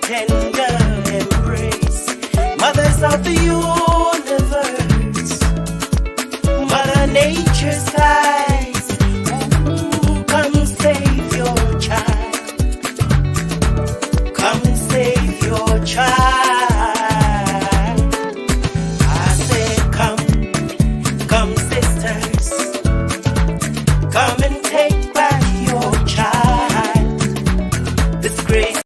tender embrace. Mothers of the universe, Mother Nature's eyes. Ooh, come save your child. Come save your child. I said, come sisters, come and take back your child. This great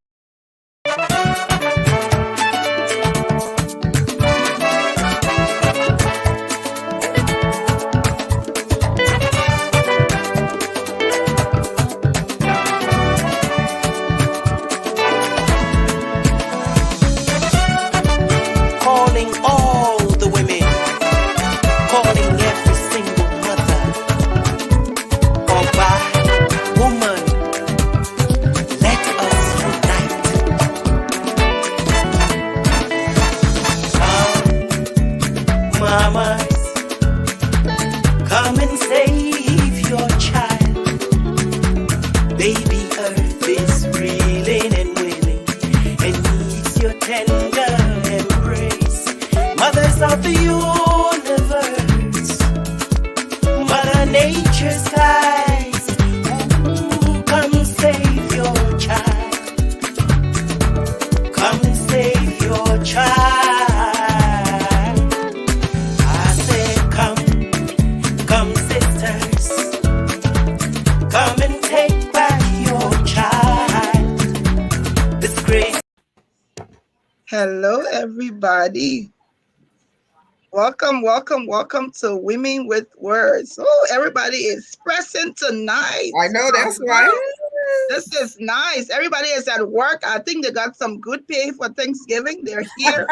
calling all the women, calling every single mother, or by woman, let us unite. Come, mamas, come and save your child. Baby earth is reeling and wailing and needs your tender embrace. Mothers of the universe, Mother Nature's eyes. Ooh, come save your child. Come save your child. I said, come sisters, come and take back your child. This great. Hello, everybody. Welcome to Women with Words. Oh, everybody is pressing tonight. I know, that's right. This is nice. Everybody is at work. I think they got some good pay for Thanksgiving. They're here.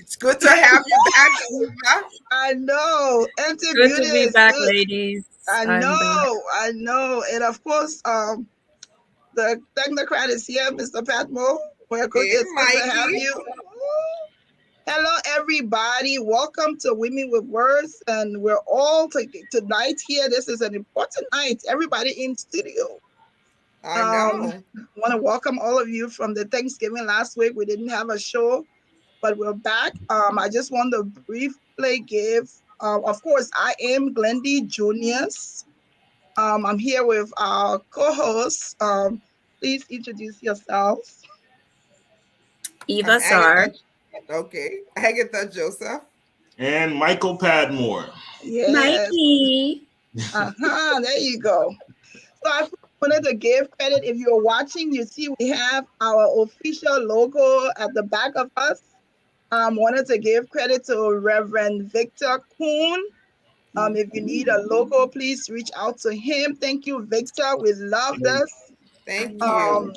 It's good to have you back, Eva. I know. Empty Good beauty to be is back, good. ladies. I I'm back. know. And of course, the technocrat is here, Mr. Patmo. It's good to have Mikey. you. Hello, everybody. Welcome to Women with Words, and we're all tonight here. This is an important night. Everybody in studio. I know. I want to welcome all of you from the Thanksgiving last week. We didn't have a show, but we're back. I just want to briefly give. Of course, I am Glendy Juniors. I'm here with our co-host. Please introduce yourself. Eva Sard. Okay. Agatha Joseph. And Michael Padmore. Yes. Mikey. There you go. So I wanted to give credit. If you're watching, you see we have our official logo at the back of us. Wanted to give credit to Reverend Victor Kuhn. If you need a logo, please reach out to him. Thank you, Victor. We love this. Thank you.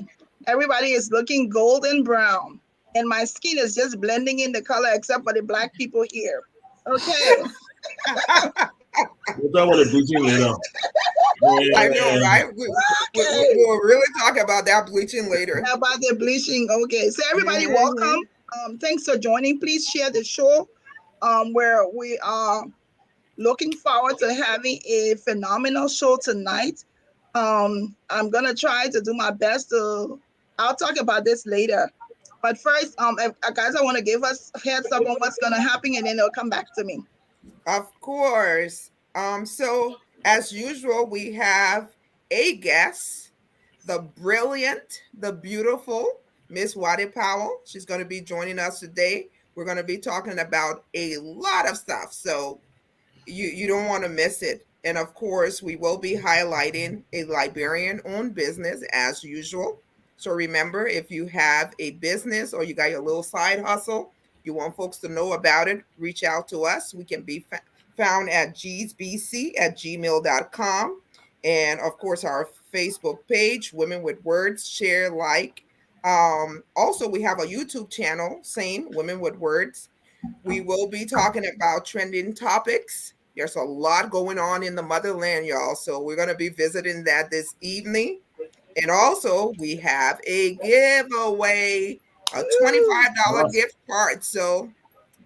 Everybody is looking golden brown. And my skin is just blending in the color except for the black people here. Okay. We'll talk about the bleaching later. I know, right? We'll really talk about that bleaching later. About the bleaching. Okay. So everybody, welcome. Thanks for joining. Please share the show where we are looking forward to having a phenomenal show tonight. I'm going to try to do my best to, I'll talk about this later. But first, guys, I want to give us a heads up on what's going to happen, and then it'll come back to me. Of course. So as usual, we have a guest, the brilliant, the beautiful Miss Wadei Powell. She's going to be joining us today. We're going to be talking about a lot of stuff, so you don't want to miss it. And of course, we will be highlighting a Liberian-owned business as usual. So remember, if you have a business or you got your little side hustle, you want folks to know about it, reach out to us. We can be found at gsbc@gmail.com. And of course, our Facebook page, Women with Words, share, like. Also, we have a YouTube channel, same, Women with Words. We will be talking about trending topics. There's a lot going on in the motherland, y'all. So we're going to be visiting that this evening. And also, we have a giveaway, a $25 gift card. So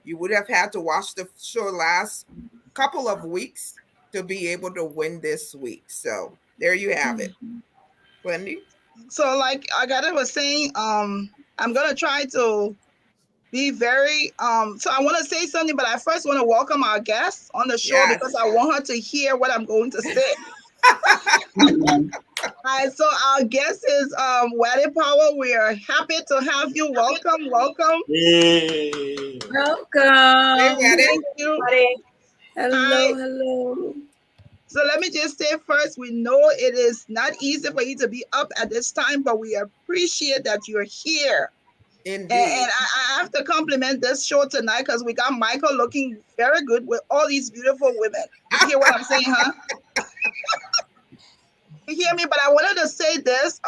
you would have had to watch the show last couple of weeks to be able to win this week. So there you have it. Wendy? So like Agata was saying, I'm gonna try to be very so I want to say something, but I first want to welcome our guest on the show Yes. because I want her to hear what I'm going to say. All right, so our guest is Wadei Powell. We are happy to have you. Welcome, welcome. Yay. Hey, Welcome. Wadei. Thank you. Hi. Hello, hello. So let me just say first, we know it is not easy for you to be up at this time, but we appreciate that you're here. Indeed. And I have to compliment this show tonight because we got Michael looking very good with all these beautiful women. You hear what I'm saying, huh? You hear me? But I wanted to say this.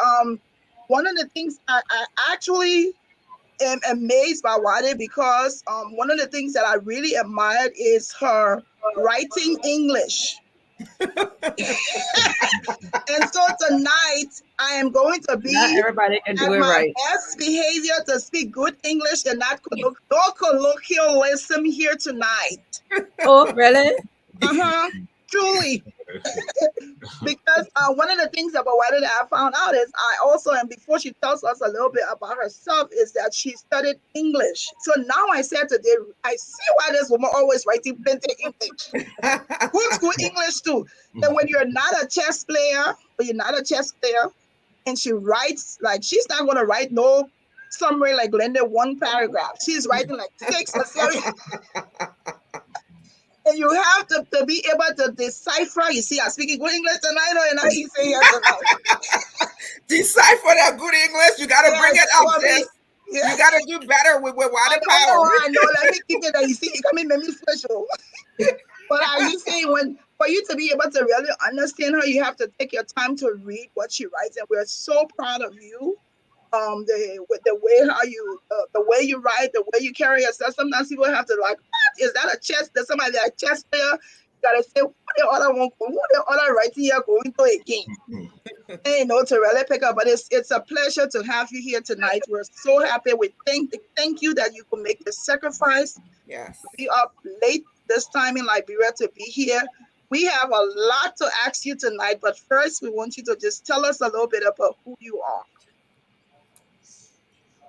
One of the things I actually am amazed by Wade because one of the things that I really admired is her writing English. And so tonight I am going to Not be everybody can at do it my right. best behavior to speak good English and not no colloquialism here tonight. Oh, really? Truly. Because one of the things about Wada that I found out is I also, and before she tells us a little bit about herself, is that she studied English. So now I said today, I see why this woman always writing plenty English. Good school English too. And when you're not a chess player, and she writes, like she's not going to write no summary like Glenda one paragraph. She's writing like 6 or 7. And you have to be able to decipher. You see, I'm speaking good English tonight, or not easy here tonight. Decipher that good English. You got to bring it up, sis. Yeah. You got to do better with Wadei Powell. I know. Let me keep it there. You see, you come in, make me special. But are you saying for you to be able to really understand her, you have to take your time to read what she writes, and we're so proud of you. The way how you the way you write, the way you carry yourself. Sometimes people have to like, what is that a chess? There's somebody that a chess player. You gotta say who the other writing here going to again. And to really pick up, but it's a pleasure to have you here tonight. We're so happy. We thank you that you could make the sacrifice. Yes. Be up late this time in Liberia to be here. We have a lot to ask you tonight, but first we want you to just tell us a little bit about who you are.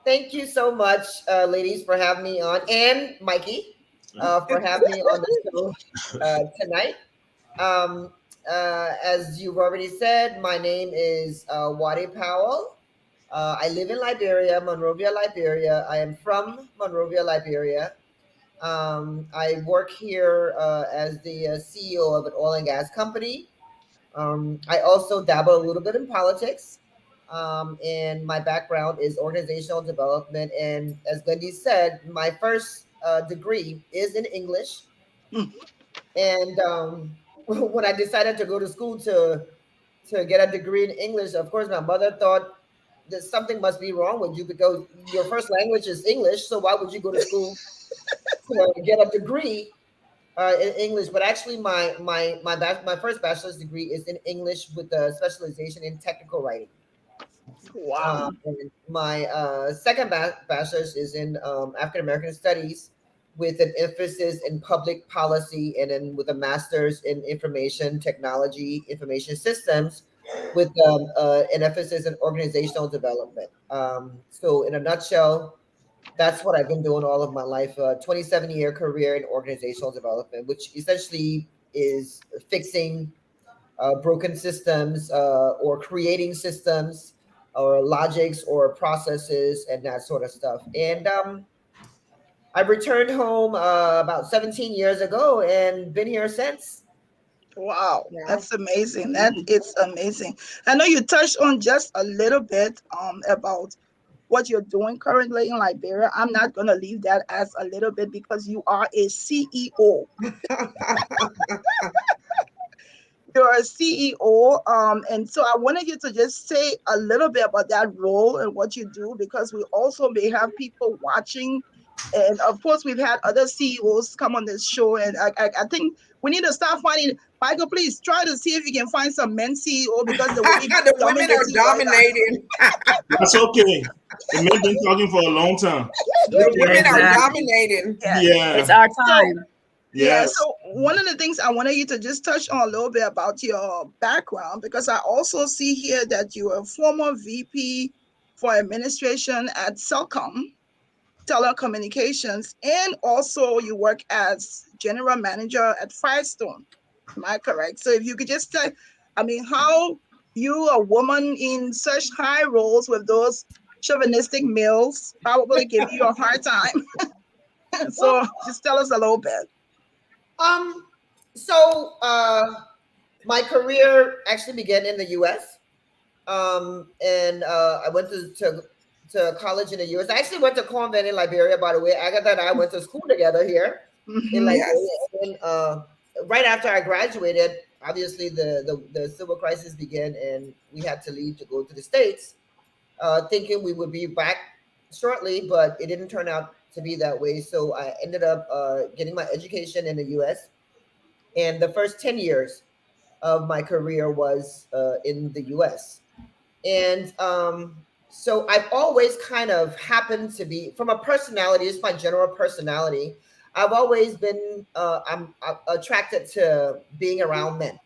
Thank you so much, ladies, for having me on, and Mikey for having me on the show tonight. As you've already said, my name is Wadei Powell. I live in Liberia, Monrovia, Liberia. I am from Monrovia, Liberia. I work here as the CEO of an oil and gas company. I also dabble a little bit in politics. And my background is organizational development. And as Glendy said, my first degree is in English. And when I decided to go to school to get a degree in English, of course, my mother thought that something must be wrong with you because your first language is English. So why would you go to school to get a degree in English? But actually, my first bachelor's degree is in English with a specialization in technical writing. Wow. And my second bachelor's is in African American Studies with an emphasis in public policy, and then with a master's in information technology, information systems, with an emphasis in organizational development. So, in a nutshell, that's what I've been doing all of my life. 27-year career in organizational development, which essentially is fixing broken systems or creating systems or logics or processes and that sort of stuff. And I returned home about 17 years ago and been here since. Wow, that's amazing. It's amazing. I know you touched on just a little bit about what you're doing currently in Liberia. I'm not gonna leave that as a little bit because you are a CEO. You're a CEO, and so I wanted you to just say a little bit about that role and what you do, because we also may have people watching, and of course we've had other CEOs come on this show, and I think we need to start finding. Michael, please try to see if you can find some men CEO, because the women are dominating. That's okay. The men been talking for a long time. The women are dominating. Yeah. It's our time. Yeah, Yes. so one of the things I wanted you to just touch on a little bit about your background, because I also see here that you are a former VP for administration at Celcom Telecommunications, and also you work as general manager at Firestone. Am I correct? So if you could just tell, I mean, how you, a woman in such high roles with those chauvinistic males, probably give you a hard time. Well, So just tell us a little bit. um, so my career actually began in the U.S. And I went to college in the U.S. I actually went to convent in Liberia, by the way. Agatha and I went to school together here in Mm-hmm. Liberia. Yes. And then, right after I graduated, obviously the civil crisis began, and we had to leave to go to the States, thinking we would be back shortly, but it didn't turn out to be that way. So I ended up getting my education in the U.S. And the first 10 years of my career was in the U.S. And so I've always kind of happened to be, from a personality, it's my general personality. I've always been, I'm attracted to being around men.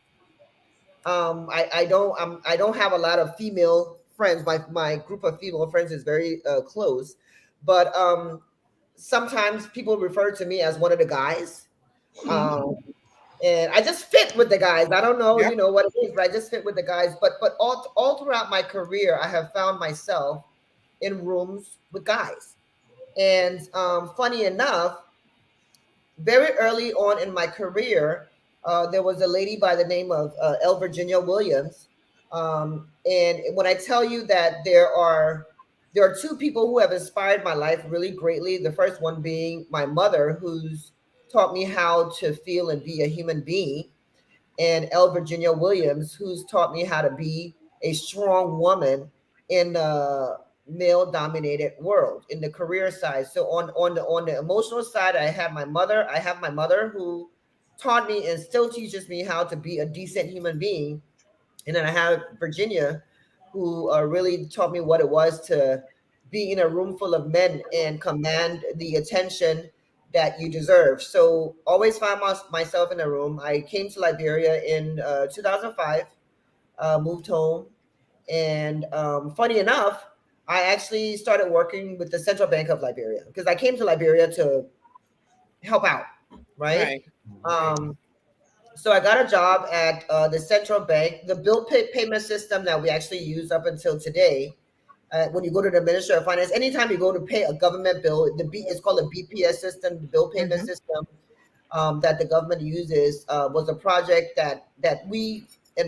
I don't have a lot of female friends. My group of female friends is very close, but sometimes people refer to me as one of the guys. Um, and I just fit with the guys. I don't know, Yep. what it is, but I just fit with the guys. But all throughout my career, I have found myself in rooms with guys. And funny enough, very early on in my career, there was a lady by the name of L. Virginia Williams. And when I tell you that there are two people who have inspired my life really greatly. The first one being my mother, who's taught me how to feel and be a human being, and L. Virginia Williams, who's taught me how to be a strong woman in a male-dominated world in the career side. So on the emotional side, I have my mother. I have my mother who taught me and still teaches me how to be a decent human being, and then I have Virginia, who really taught me what it was to be in a room full of men and command the attention that you deserve. So always find myself in a room. I came to Liberia in 2005, moved home, and funny enough, I actually started working with the Central Bank of Liberia because I came to Liberia to help out, right? Right. Right. Um, so I got a job at the central bank, the payment system that we actually use up until today. When you go to the Ministry of Finance, anytime you go to pay a government bill, it's called a BPS system, the bill payment Mm-hmm. system, that the government uses, was a project that we and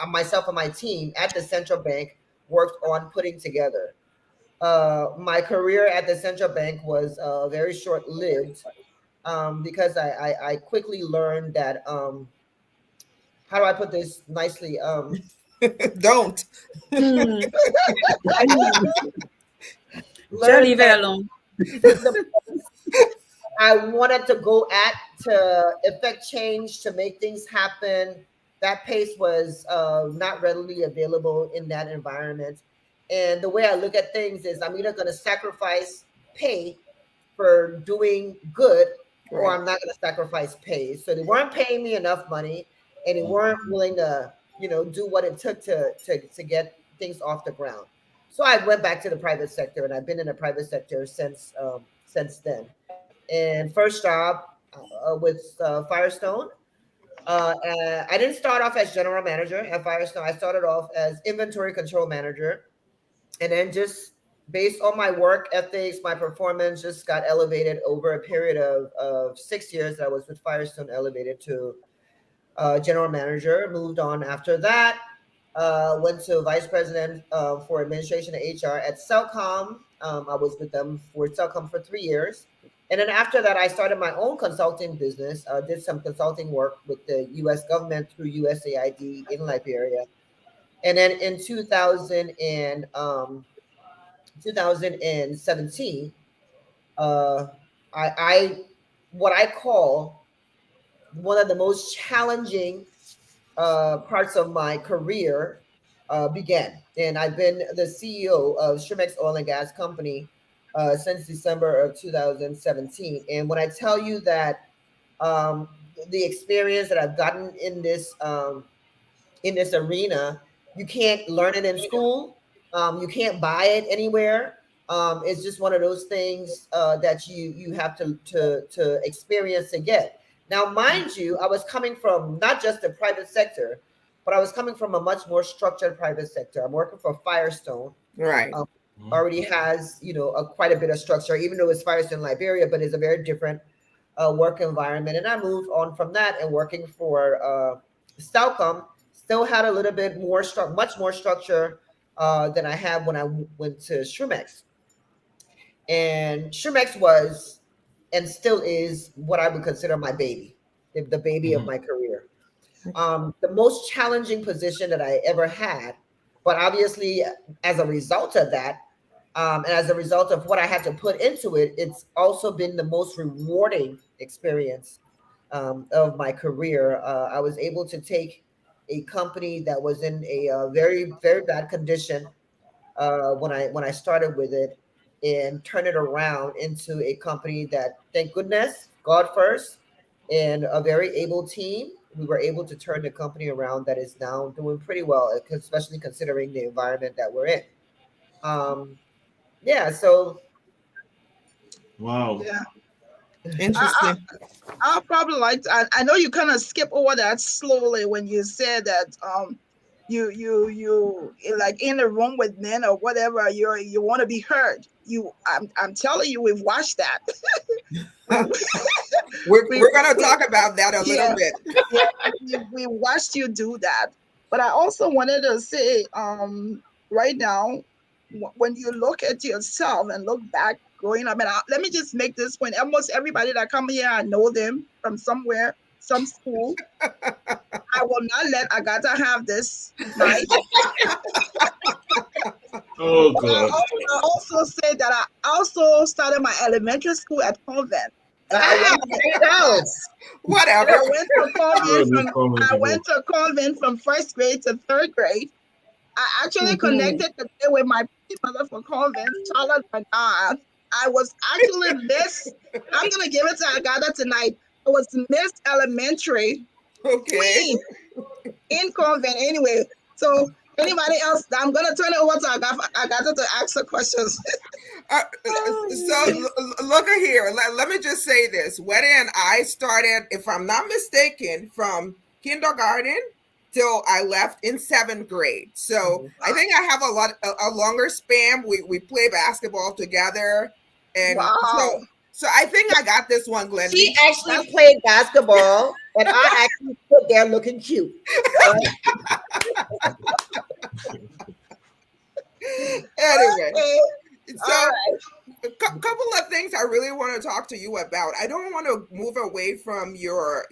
myself and my team at the central bank worked on putting together. My career at the central bank was very short lived, because I quickly learned that, how do I put this nicely? Don't. Hmm. Just Learned leave it that alone. the I wanted to go at to effect change, to make things happen. That pace was not readily available in that environment. And the way I look at things is I'm either going to sacrifice pay for doing good, or Right. I'm not going to sacrifice pay. So they weren't paying me enough money, and they weren't willing to, do what it took to get things off the ground. So I went back to the private sector, and I've been in the private sector since then. And first job with Firestone. I didn't start off as general manager at Firestone. I started off as inventory control manager, and then just based on my work ethics, my performance just got elevated over a period of 6 years. I was with Firestone, elevated to general manager. Moved on after that. Went to vice president for administration and HR at Celcom. I was with them for Celcom for 3 years. And then after that, I started my own consulting business. Did some consulting work with the U.S. government through USAID in Liberia. And then in 2017, uh, I what I call one of the most challenging parts of my career began. And I've been the CEO of Shrimex Oil and Gas Company since December of 2017. And when I tell you that the experience that I've gotten in this arena. You can't learn it in school. You can't buy it anywhere. It's just one of those things that you have to experience to get. Now, mind you, I was coming from not just the private sector, but I was coming from a much more structured private sector. I'm working for Firestone. Right. Already has quite a bit of structure, even though it's Firestone Liberia, but it's a very different work environment. And I moved on from that and working for Stelcom. Still had a little bit more much more structure than I had when I went to Shrimex. And Shrimex was and still is what I would consider my baby, the baby of my career. The most challenging position that I ever had, but obviously as a result of that, and as a result of what I had to put into it, it's also been the most rewarding experience of my career. I was able to take a company that was in a very, very bad condition when I started with it, and turn it around into a company that, thank goodness, God first, and a very able team. We were able to turn the company around that is now doing pretty well, especially considering the environment that we're in. Yeah, so Wow. Yeah. Interesting. I probably like. I know you kind of skip over that slowly when you said that you like in a room with men or whatever, you want to be heard. I'm telling you, we've watched that. We're gonna talk about that a little bit. Yeah, we watched you do that. But I also wanted to say, right now, when you look at yourself and look back growing up, and let me just make this point: almost everybody that come here, I know them from somewhere, some school. I will not let Agatha have this night. Oh But God. I also say that I also started my elementary school at convent. And I Whatever. went to convent Good comment I again. went to convent from first grade to third grade. I actually connected today with my mother for convent, Charlotte Bernard. I was actually Miss. I'm gonna give it to Agatha tonight. I was Miss Elementary Okay. Queen in convent. Anyway, so anybody else? I'm gonna turn it over to Agatha to ask her questions. Look at here. Let me just say this. Wadei and I started, if I'm not mistaken, from kindergarten till I left in 7th grade. So I think I have a longer span. We play basketball together, and Wow. so I think I got this one, Glenn. she actually played basketball, and I actually stood there looking cute. Anyway, Okay. so a couple of things I really want to talk to you about. I don't want to move away from your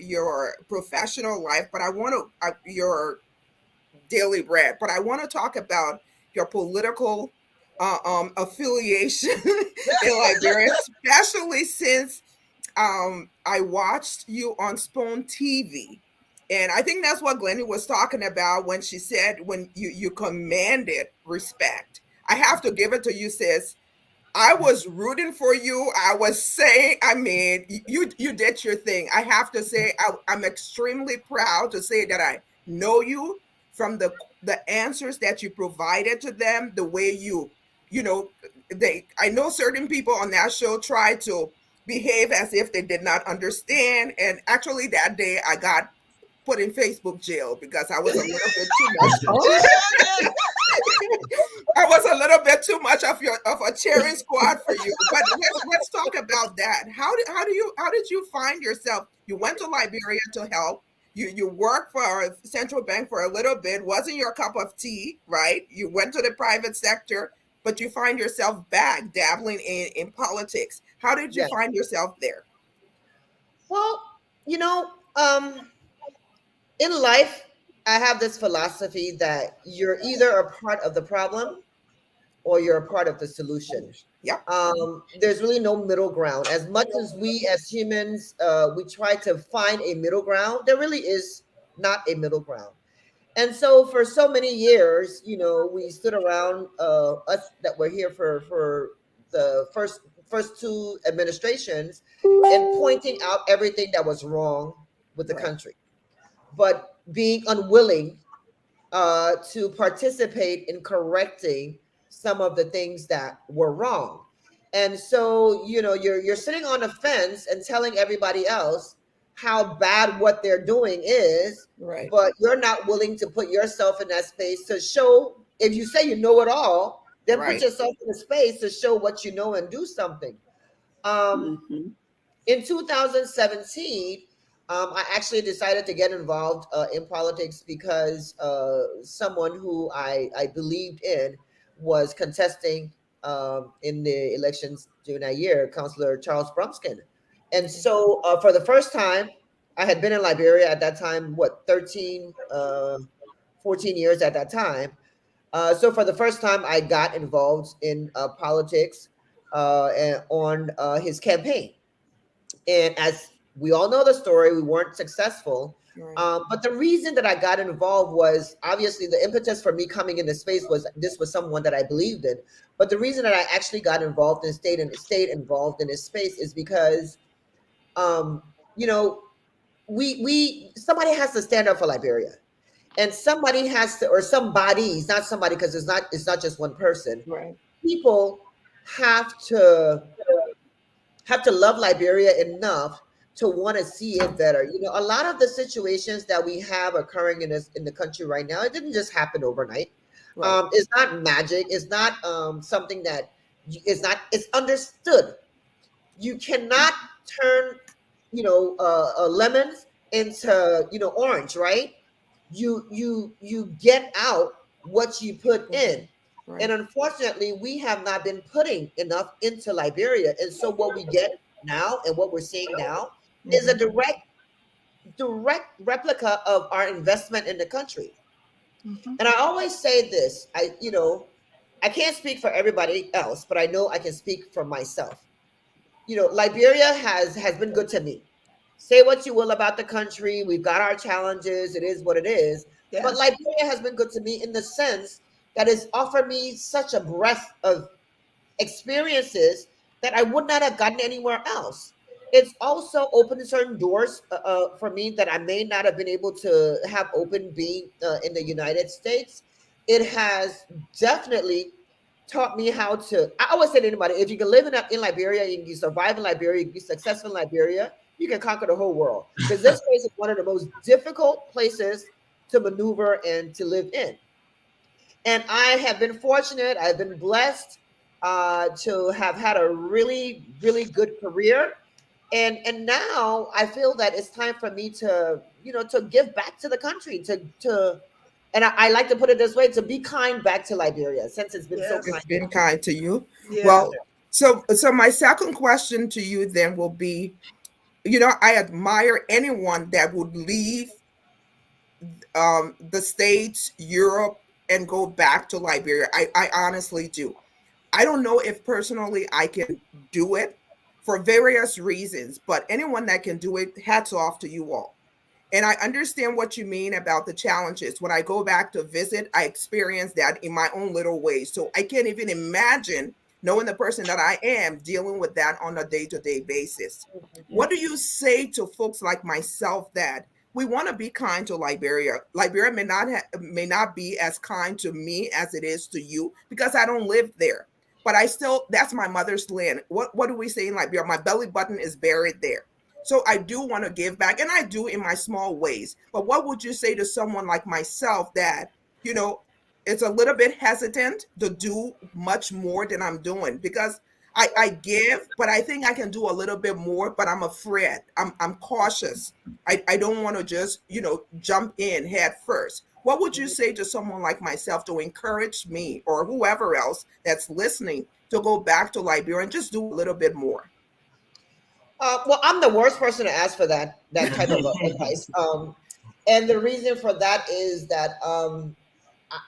professional life, but I want to your daily bread. But I want to talk about your political affiliation in Liberia, especially since I watched you on Spoon TV. And I think that's what Glennie was talking about when she said when you commanded respect. I have to give it to you, sis. I was rooting for you. I was saying, I mean, you did your thing. I have to say, I'm extremely proud to say that I know you from the answers that you provided to them, the way you know, I know certain people on that show try to behave as if they did not understand. And actually that day I got put in Facebook jail because I was a little bit too much. I was a little bit too much of a cheering squad for you. But let's talk about that. How did you find yourself? You went to Liberia to help. You worked for a central bank for a little bit. Wasn't your cup of tea, right? You went to the private sector, but you find yourself back dabbling in politics. How did you find yourself there? Well, in life, I have this philosophy that you're either a part of the problem or you're a part of the solution. Yep. There's really no middle ground. As much as we as humans, we try to find a middle ground, there really is not a middle ground. And so for so many years, we stood around, us that were here for the first two administrations in pointing out everything that was wrong with the country, but being unwilling to participate in correcting some of the things that were wrong. And so, you're sitting on a fence and telling everybody else how bad what they're doing is, Right. but you're not willing to put yourself in that space to show. If you say you know it all, then put Right. yourself in a space to show what you know and do something. Mhm. In 2017, I actually decided to get involved in politics because someone who I believed in was contesting in the elections during that year, Councillor Charles Brumskin. And so for the first time, I had been in Liberia at that time, 14 years at that time. So for the first time, I got involved in politics and on his campaign. And as we all know the story, we weren't successful. Right. But the reason that I got involved was obviously the impetus for me coming into space was this was someone that I believed in. But the reason that I actually got involved and stayed involved in this space is because, um, you know, we somebody has to stand up for Liberia, and somebody has to, or somebody's not somebody because it's not just one person. Right. People have to love Liberia enough to want to see it better. A lot of the situations that we have occurring in the country right now, it didn't just happen overnight. Right. It's not magic. It's not something that it's understood. You cannot turn, lemons into, orange, right? You get out what you put in. Right. And unfortunately, we have not been putting enough into Liberia. And so what we get now and what we're seeing now is a direct replica of our investment in the country. Mhm. And I always say this, I can't speak for everybody else, but I know I can speak for myself. Liberia has been good to me. Say what you will about the country. We've got our challenges. It is what it is. Yeah. But Liberia has been good to me in the sense that it's offered me such a breadth of experiences that I would not have gotten anywhere else. It's also opened certain doors for me that I may not have been able to have open being in the United States. It has definitely taught me how to. I always say to anybody, if you can live in Liberia, you can survive in Liberia, you can be successful in Liberia, you can conquer the whole world. Because this place is one of the most difficult places to maneuver and to live in. And I have been fortunate. I've been blessed to have had a really, really good career. And now I feel that it's time for me to, to give back to the country, and I like to put it this way, to be kind back to Liberia, since it's been so Yes. kind. It's been kind to you. Yeah. Well, so my second question to you then will be, I admire anyone that would leave the States, Europe, and go back to Liberia. I honestly do. I don't know if personally I can do it for various reasons, but anyone that can do it, hats off to you all. And I understand what you mean about the challenges. When I go back to visit, I experience that in my own little ways. So I can't even imagine, knowing the person that I am, dealing with that on a day-to-day basis. What do you say to folks like myself that we want to be kind to Liberia? Liberia may not be as kind to me as it is to you because I don't live there. But that's my mother's land. What do we say in Liberia? My belly button is buried there. So I do want to give back, and I do in my small ways. But what would you say to someone like myself that, it's a little bit hesitant to do much more than I'm doing? Because I give, but I think I can do a little bit more, but I'm afraid. I'm cautious. I don't want to just, jump in head first. What would you say to someone like myself to encourage me or whoever else that's listening to go back to Liberia and just do a little bit more? Well, I'm the worst person to ask for that type of advice. And the reason for that is that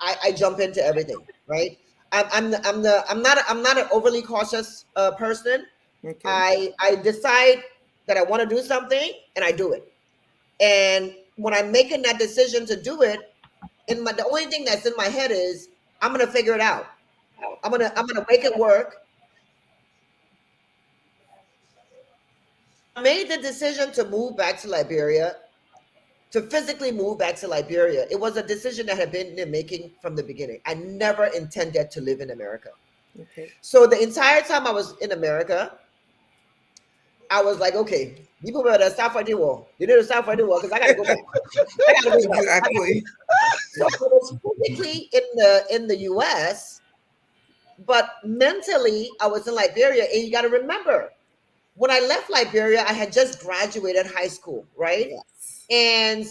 I jump into everything, right? I'm not an overly cautious person. Okay. I decide that I want to do something and I do it. And when I'm making that decision to do it, the only thing that's in my head is I'm gonna figure it out. I'm gonna make it work. made the decision to move back to Liberia, to physically move back to Liberia, it was a decision that had been in the making from the beginning. I never intended to live in America. Okay. So the entire time I was in America, I was like, okay, people better stop fighting the war. You need to stop fighting the war because I gotta go back. I gotta go back. Exactly. So I was physically in the US, but mentally I was in Liberia. And you got to remember, when I left Liberia, I had just graduated high school, right? Yes. And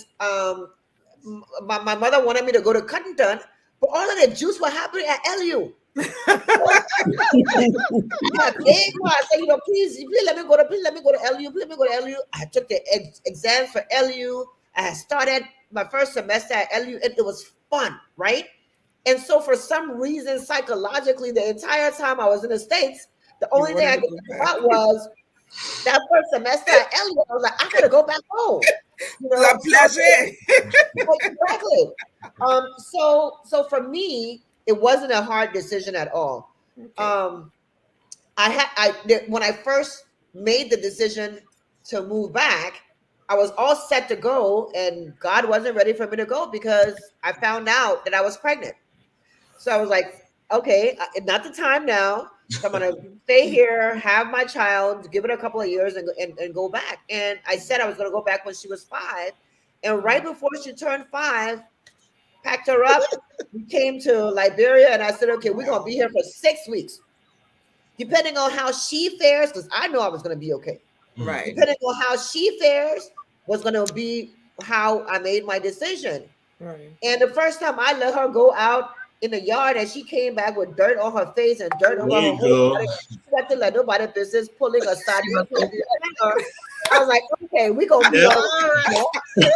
my mother wanted me to go to Cuttington, but all of the juice was happening at LU. I begged her. I said, please let me go to LU. Please let me go to LU. I took the exams for LU. I had started my first semester at LU, and it was fun, right? And so for some reason, psychologically, the entire time I was in the States, the only thing I could think about was that first semester at LU. I was like, I gotta go back home. La pleasure. Exactly. So for me, it wasn't a hard decision at all. Okay. When I first made the decision to move back, I was all set to go, and God wasn't ready for me to go because I found out that I was pregnant. So I was like, okay, not the time now. So I'm gonna stay here, have my child, give it a couple of years, and go back. And I said I was gonna go back when she was 5, and right before she turned 5, packed her up. We came to Liberia, and I said, okay, we're gonna be here for 6 weeks, depending on how she fares, because I know I was gonna be okay. Right. Depending on how she fares was gonna be how I made my decision. Right. And the first time I let her go out in the yard, and she came back with dirt on her face and dirt over her whole body, sweating like nobody business, pulling a side. I was like, okay, we're gonna be all right. We're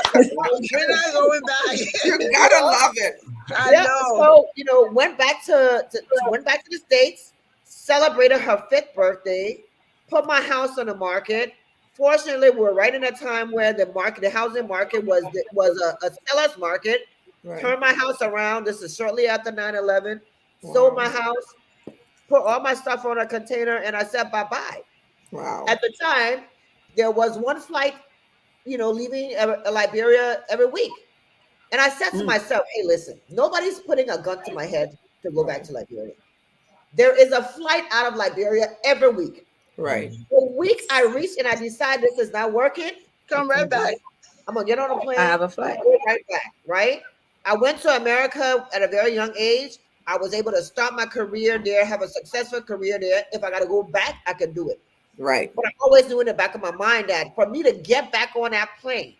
not going back. You gotta love it. I know. So went back to the States, celebrated her 5th birthday, put my house on the market. Fortunately, we're right in a time where the housing market was a seller's market. Right. Turned my house around. This is shortly after 9/11. Wow. Sold my house, put all my stuff on a container, and I said bye-bye. Wow. At the time, there was one flight, leaving Liberia every week. And I said to myself, hey, listen, nobody's putting a gun to my head to go back to Liberia. There is a flight out of Liberia every week. Right. The week I reach and I decide this is not working, come right back. I'm going to get on a plane. I have a flight. Go right back, right? I went to America at a very young age. I was able to start my career there, have a successful career there. If I got to go back, I can do it. Right. But I always knew in the back of my mind that for me to get back on that plane,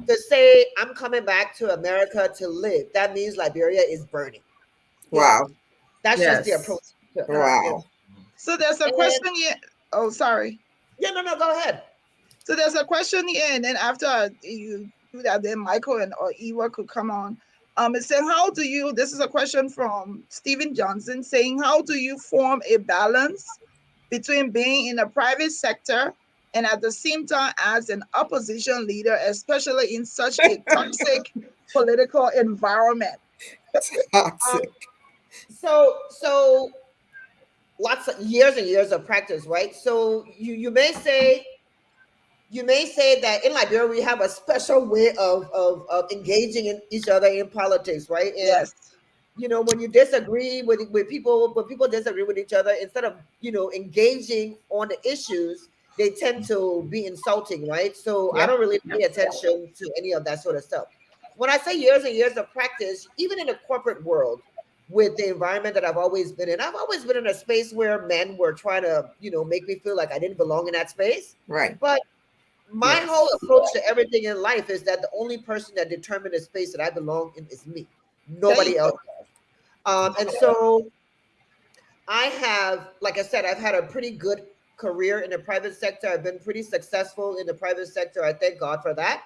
to say I'm coming back to America to live, that means Liberia is burning. Wow. That's just the approach. Wow. So there's a question here. Oh, sorry. Yeah, no, go ahead. So there's a question here, and then after you do that, then Michael or Eva could come on. It said, this is a question from Stephen Johnson saying, how do you form a balance between being in the private sector and at the same time as an opposition leader, especially in such a toxic political environment? Toxic. So lots of years and years of practice, right? So you may say that in Liberia we have a special way of engaging in each other in politics, right? And, yes. When you disagree with people, when people disagree with each other, instead of engaging on the issues, they tend to be insulting, right? So I don't really pay attention to any of that sort of stuff. When I say years and years of practice, even in the corporate world, with the environment that I've always been in, I've always been in a space where men were trying to, make me feel like I didn't belong in that space. Right. But my whole approach to everything in life is that the only person that determines the space that I belong in is me. Nobody else. And so I have, like I said, I've had a pretty good career in the private sector. I've been pretty successful in the private sector. I thank God for that.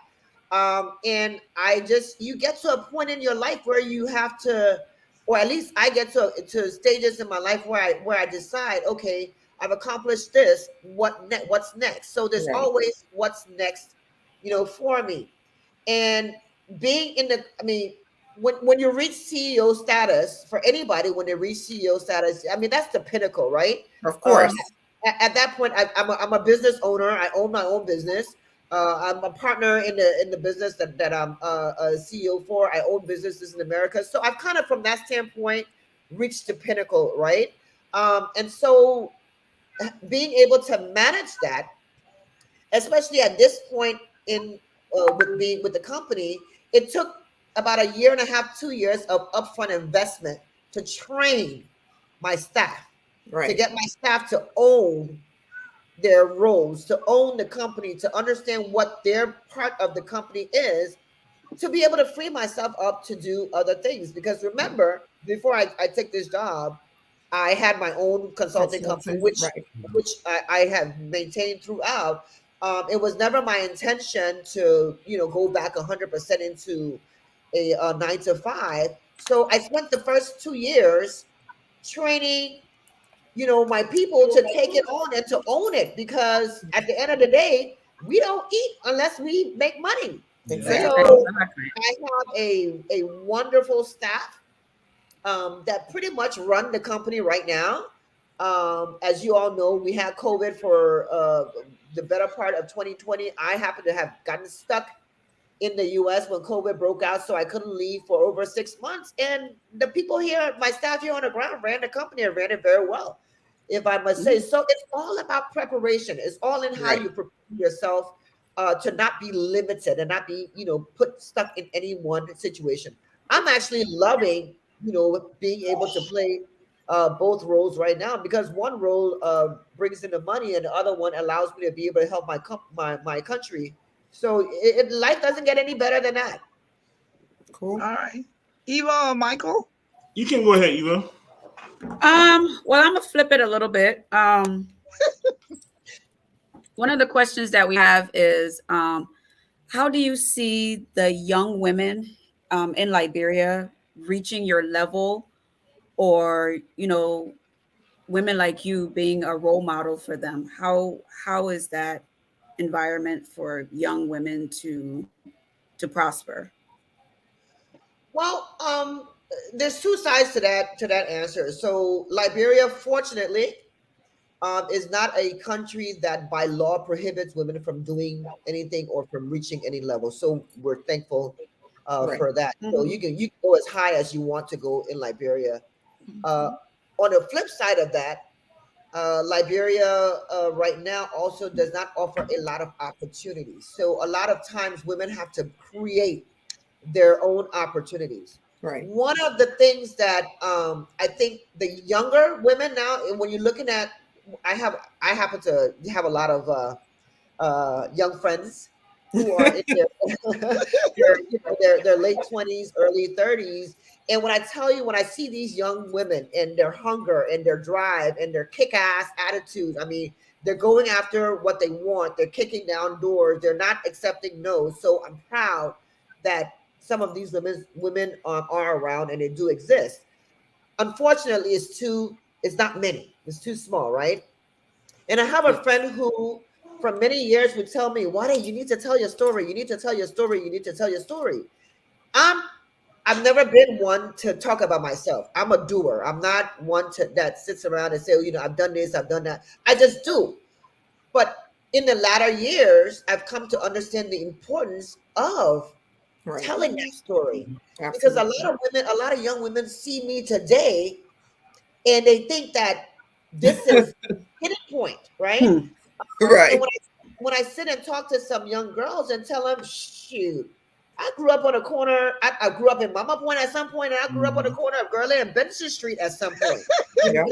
And you get to a point in your life where you have to, or at least I get to stages in my life where I decide, okay, I've accomplished this. What's next? So there's always what's next, for me. And being when you reach CEO status, for anybody, when they reach CEO status, that's the pinnacle, right? Of course. at that point, I'm a business owner. I own my own business. I'm a partner in the business that I'm a CEO for. I own businesses in America. So I've kind of, from that standpoint, reached the pinnacle, right? And so being able to manage that, especially at this point in with being with the company, it took about a year and a half, 2 years of upfront investment to train my staff, to Right. get my staff to own their roles, to own the company, to understand what their part of the company is, to be able to free myself up to do other things. Because remember, before I take this job, I had my own consulting company, Consulting, right. which I have maintained throughout. It was never my intention to, go back 100% into a 9 to 5. So I spent the first 2 years training, my people to take it on and to own it, because at the end of the day, we don't eat unless we make money. Exactly. So I have a wonderful staff that pretty much run the company right now. As you all know, we had COVID for the better part of 2020. I happen to have gotten stuck in the US when COVID broke out, so I couldn't leave for over 6 months. And the people here, my staff here on the ground, ran the company and ran it very well, if I must say. So it's all about preparation. It's all in how Right. you prepare yourself to not be limited and not be, put stuck in any one situation. I'm actually loving, being able to play both roles right now, because one role brings in the money and the other one allows me to be able to help my country. So life doesn't get any better than that. Cool. All right. Eva or Michael? You can go ahead, Eva. Well, I'm gonna flip it a little bit. One of the questions that we have is, how do you see the young women in Liberia reaching your level, or women like you being a role model for them? How is that environment for young women to prosper? Well, there's two sides to that answer. So Liberia, fortunately, is not a country that by law prohibits women from doing anything or from reaching any level. So we're thankful Right. for that. So Mhm. you can go as high as you want to go in Liberia. On the flip side of that, Liberia right now also does not offer a lot of opportunities. So a lot of times women have to create their own opportunities. Right. One of the things that I think the younger women now, and when you're looking at, I happen to have a lot of young friends who are in their late 20s, early 30s. And when I tell you, when I see these young women and their hunger and their drive and their kick-ass attitude, I mean, they're going after what they want. They're kicking down doors. They're not accepting no. So I'm proud that some of these women are around, and they do exist. Unfortunately, it's not many. It's too small, right? And I have a friend who, for many years, would tell me, "Wadei, you need to tell your story. You need to tell your story. You need to tell your story." I've never been one to talk about myself. I'm a doer. I'm not one that sits around and say, I've done this, I've done that. I just do. But in the latter years, I've come to understand the importance of Right. telling that story. Because Absolutely. a lot of young women see me today and they think that this is hitting point, right? Hmm. Right. And when I sit and talk to some young girls and tell them, shoot, I grew up on a corner. I grew up in Mama Point at some point, and I grew up on the corner of Gurley and Benson Street at some point. Yeah.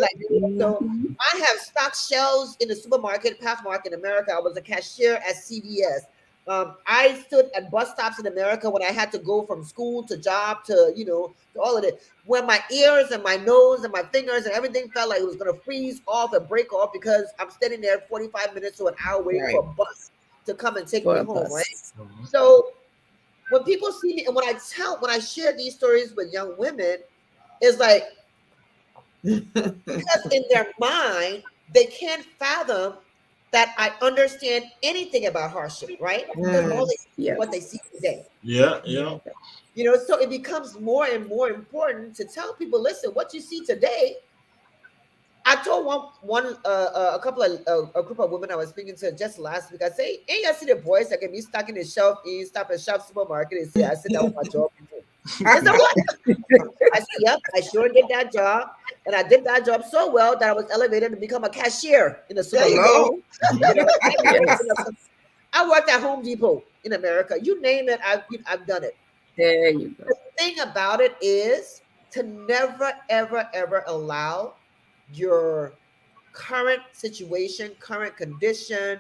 So I have stocked shelves in the supermarket, Pathmark in America. I was a cashier at CVS. I stood at bus stops in America when I had to go from school to job to, to all of it. When my ears and my nose and my fingers and everything felt like it was going to freeze off and break off because I'm standing there 45 minutes to an hour waiting Right. for a bus to come and take For me a home, bus. right? So when people see me and when I share these stories with young women, it's like, because in their mind, they can't fathom that I understand anything about hardship, right? Because all they see is what they see today. Yeah. So it becomes more and more important to tell people, listen, what you see today I told a couple of a group of women I was speaking to just last week. I say, ain't you see the boys that can be stuck in the shelf in stop at shop supermarket and say, I said that was my job before. They said, what? I said, yep, I sure did that job. And I did that job so well that I was elevated to become a cashier in the There you supermarket. go. You know, Yes. I worked at Home Depot in America. You name it, I've done it. There you go. The thing about it is to never, ever, ever allow your current situation, current condition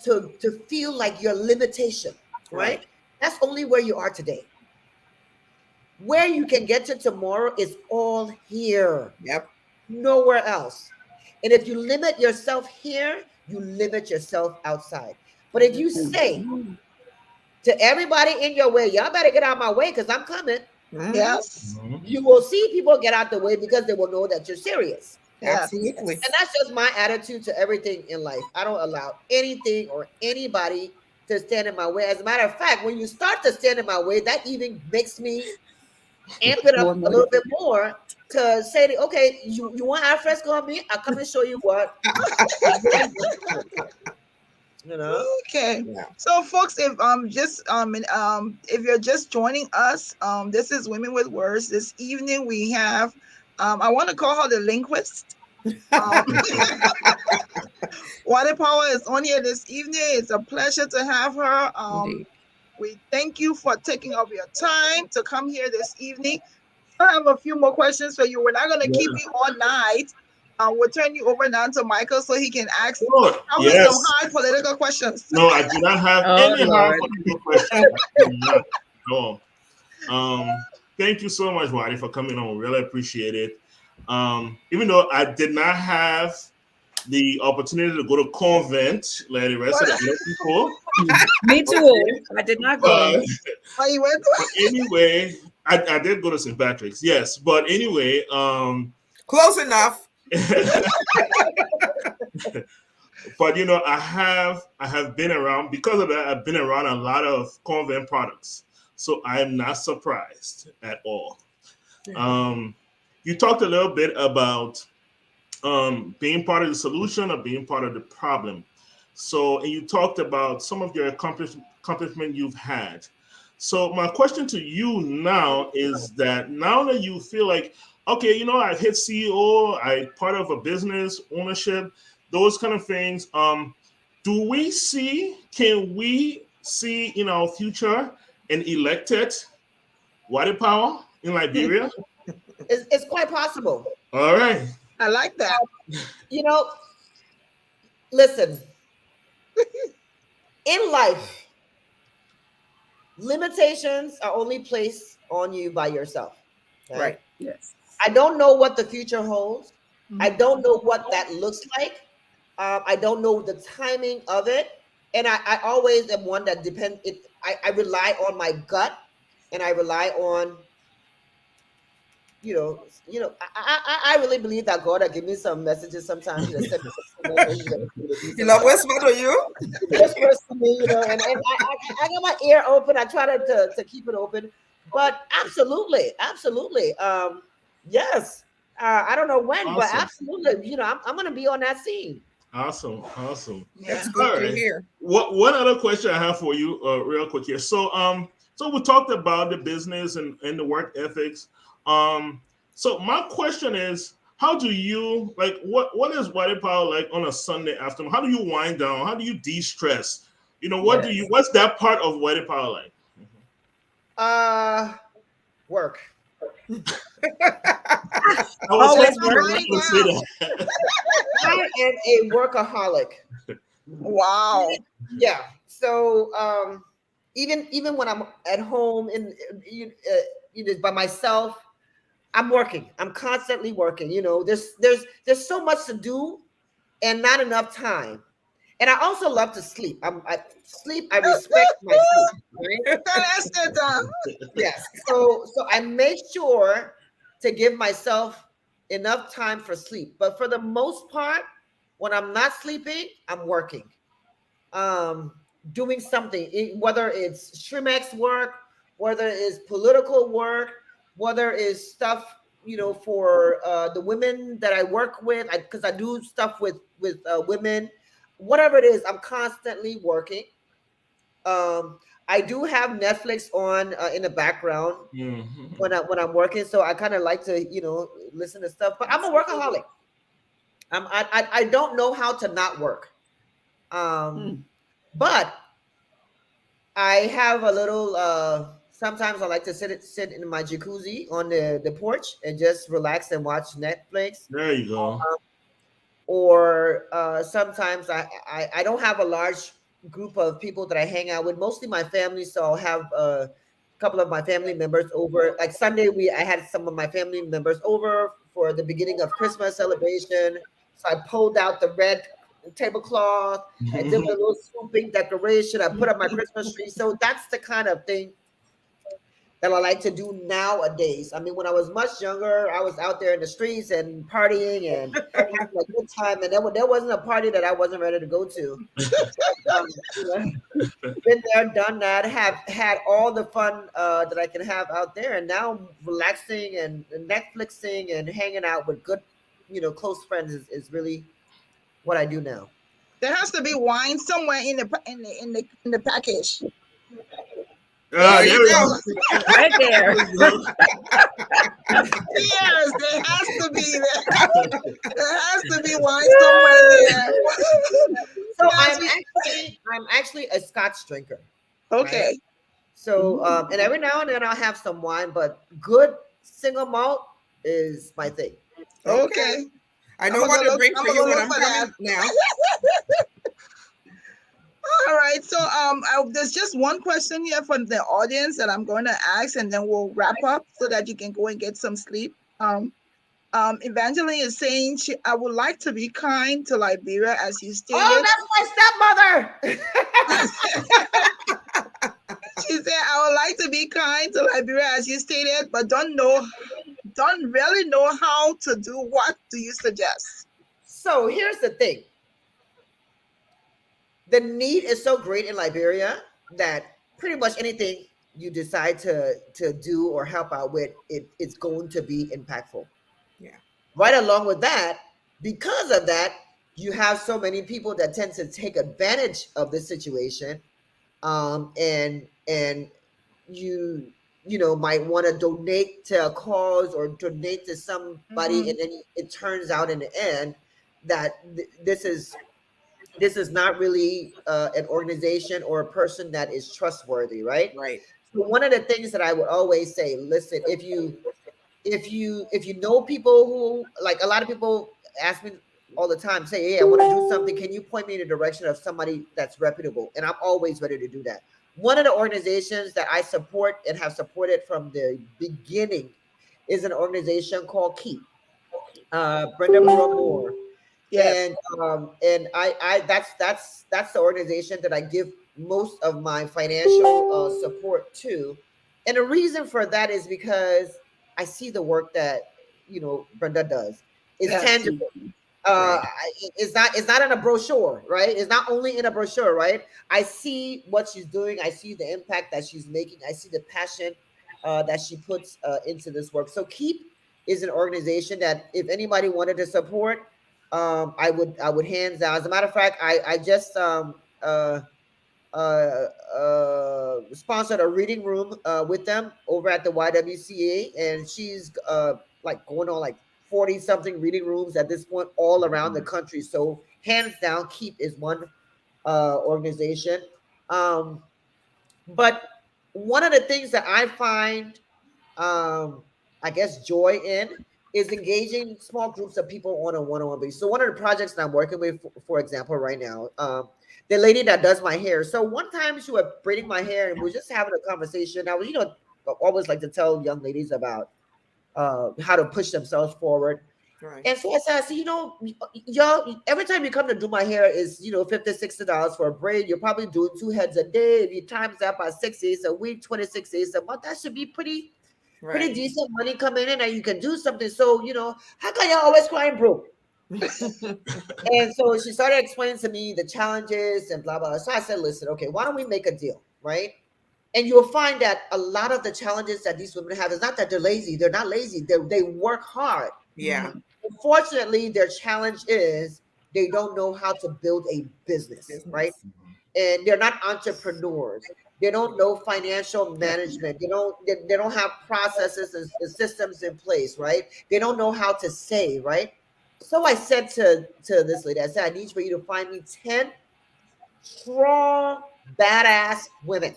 to feel like your limitation, right? That's only where you are today. Where you can get to tomorrow is all here. Yep. Nowhere else. And if you limit yourself here, you limit yourself outside. But if you say to everybody in your way, y'all better get out of my way because I'm coming, Yes. you will see people get out the way because they will know that you're serious. Yes. Absolutely. And that's just my attitude to everything in life. I don't allow anything or anybody to stand in my way. As a matter of fact, when you start to stand in my way, that even makes me amp it up a little bit more to say, okay, you want al fresco on me? I'll come and show you what. You know? Okay. Yeah. So folks, if you're just joining us, this is Women with Words. This evening we have I want to call her the linguist. Wadei Powell is on here this evening. It's a pleasure to have her. Indeed. We thank you for taking up your time to come here this evening. I have a few more questions for you. We're not going to keep you all night. We'll turn you over now to Michael so he can ask Sure. probably some hard political questions. No, I do not have any hard political questions. I do not. No. Thank you so much, Wadei, for coming on. Really appreciate it. Even though I did not have the opportunity to go to convent like the rest of the other people. Me too. I did not go. Oh, you went But anyway, I did go to St. Patrick's, yes. But anyway, Close enough. but you know, I have been around because of that. I've been around a lot of convent products, so I am not surprised at all. You talked a little bit about being part of the solution or being part of the problem. So, and you talked about some of your accomplishment you've had. So my question to you now is that now that you feel like, okay, you know, I've hit CEO, I'm part of a business, ownership, those kind of things. Can we see in our future an elected Wadei Powell in Liberia? It's quite possible. All right. I like that. You know, listen, in life, limitations are only placed on you by yourself. Okay? Right. Yes. I don't know what the future holds. I don't know what that looks like. I don't know the timing of it. And I always am one that depends. I rely on my gut and I rely on, I really believe that God will give me some messages sometimes. You know, whisper to you. Whispers to me, you know, and I got my ear open. I try to keep it open. But absolutely. Yes. I don't know when, Awesome. but absolutely, you know, I'm going to be on that scene. Awesome. That's good to hear. One other question I have for you, real quick here. So we talked about the business and the work ethics. So my question is, how do you what is Wadei Powell like on a Sunday afternoon? How do you wind down? How do you de-stress? You know, what's that part of Wadei Powell like? Work. Always I am a workaholic. Wow. Yeah. So even when I'm at home and by myself, I'm working. I'm constantly working. You know, there's so much to do and not enough time. And I also love to sleep. I respect my sleep. Right? Yes. So I make sure to give myself enough time for sleep. But for the most part, when I'm not sleeping, I'm working. Doing something, whether it's Shrimex work, whether it's political work, whether it's stuff for the women that I work with, because I do stuff with women, whatever it is, I'm constantly working. I do have Netflix on in the background Mhm. when I'm working, so I kind of like to listen to stuff. But I'm a workaholic. I don't know how to not work. But I have a little. Sometimes I like to sit in my jacuzzi on the porch and just relax and watch Netflix. There you go. Or sometimes I don't have a large group of people that I hang out with. Mostly my family, so I'll have a couple of my family members over. Like Sunday, I had some of my family members over for the beginning of Christmas celebration. So I pulled out the red tablecloth. I did a little swooping decoration. I put up my Christmas tree. So that's the kind of thing that I like to do nowadays. I mean, when I was much younger, I was out there in the streets and partying and having a good time, and there wasn't a party that I wasn't ready to go to. You know, been there, done that, have had all the fun that I can have out there, and now relaxing and Netflixing and hanging out with good, close friends is really what I do now. There has to be wine somewhere in the package. There you we go. go. Right there. Yes, there has to be there. There has to be wine somewhere there. So Yes, I'm actually a Scotch drinker. okay. Right? So and every now and then I'll have some wine, but good single malt is my thing. Okay. I know I'm what gonna to bring look- for I'm you gonna when look I'm for coming now. All right. So there's just one question here from the audience that I'm going to ask, and then we'll wrap up so that you can go and get some sleep. Evangeline is saying I would like to be kind to Liberia, as you stated. Oh, that's my stepmother. She said, I would like to be kind to Liberia, as you stated, but don't really know how to do. What do you suggest? So here's the thing. The need is so great in Liberia that pretty much anything you decide to do or help out with, it's going to be impactful. Yeah. Right along with that, because of that, you have so many people that tend to take advantage of this situation, and you might want to donate to a cause or donate to somebody, and then it turns out in the end that this is not really an organization or a person that is trustworthy, right? Right. So one of the things that I would always say, listen, if you know people who, like, a lot of people ask me all the time, say, hey, I want to do something, can you point me in the direction of somebody that's reputable? And I'm always ready to do that. One of the organizations that I support and have supported from the beginning is an organization called Keep. Brenda Moore. Yes. And I that's the organization that I give most of my financial support to. And the reason for that is because I see the work that Brenda does. It's Yes. tangible. Right. It's not in a brochure, right? It's not only in a brochure, right? I see what she's doing. I see the impact that she's making. I see the passion that she puts into this work. So Keep is an organization that if anybody wanted to support, I would hands down. As a matter of fact, I just sponsored a reading room with them over at the YWCA, and she's like going on like 40 something reading rooms at this point all around the country. So hands down, Keep is one organization. But one of the things that I find, I guess, joy in is engaging small groups of people on a one-on-one basis. So one of the projects that I'm working with, for example, right now, the lady that does my hair. So one time she was braiding my hair and we were just having a conversation. I was, always like to tell young ladies about how to push themselves forward. Right. And so I said, y'all, every time you come to do my hair is, $50, $60 for a braid. You're probably doing 2 heads a day. If you times that by 6 days a week, 26 days a month, that should be pretty decent money coming in, and you can do something. So, how come y'all always crying broke? And so she started explaining to me the challenges and blah, blah. So I said, listen, okay, why don't we make a deal, right? And you'll find that a lot of the challenges that these women have is not that they're lazy. They're not lazy. They work hard. Yeah. Unfortunately, their challenge is they don't know how to build a business, right? Business. And they're not entrepreneurs. They don't know financial management. They don't have processes and systems in place, right? They don't know how to save, right? So I said to this lady, I said, I need for you to find me 10 strong, badass women.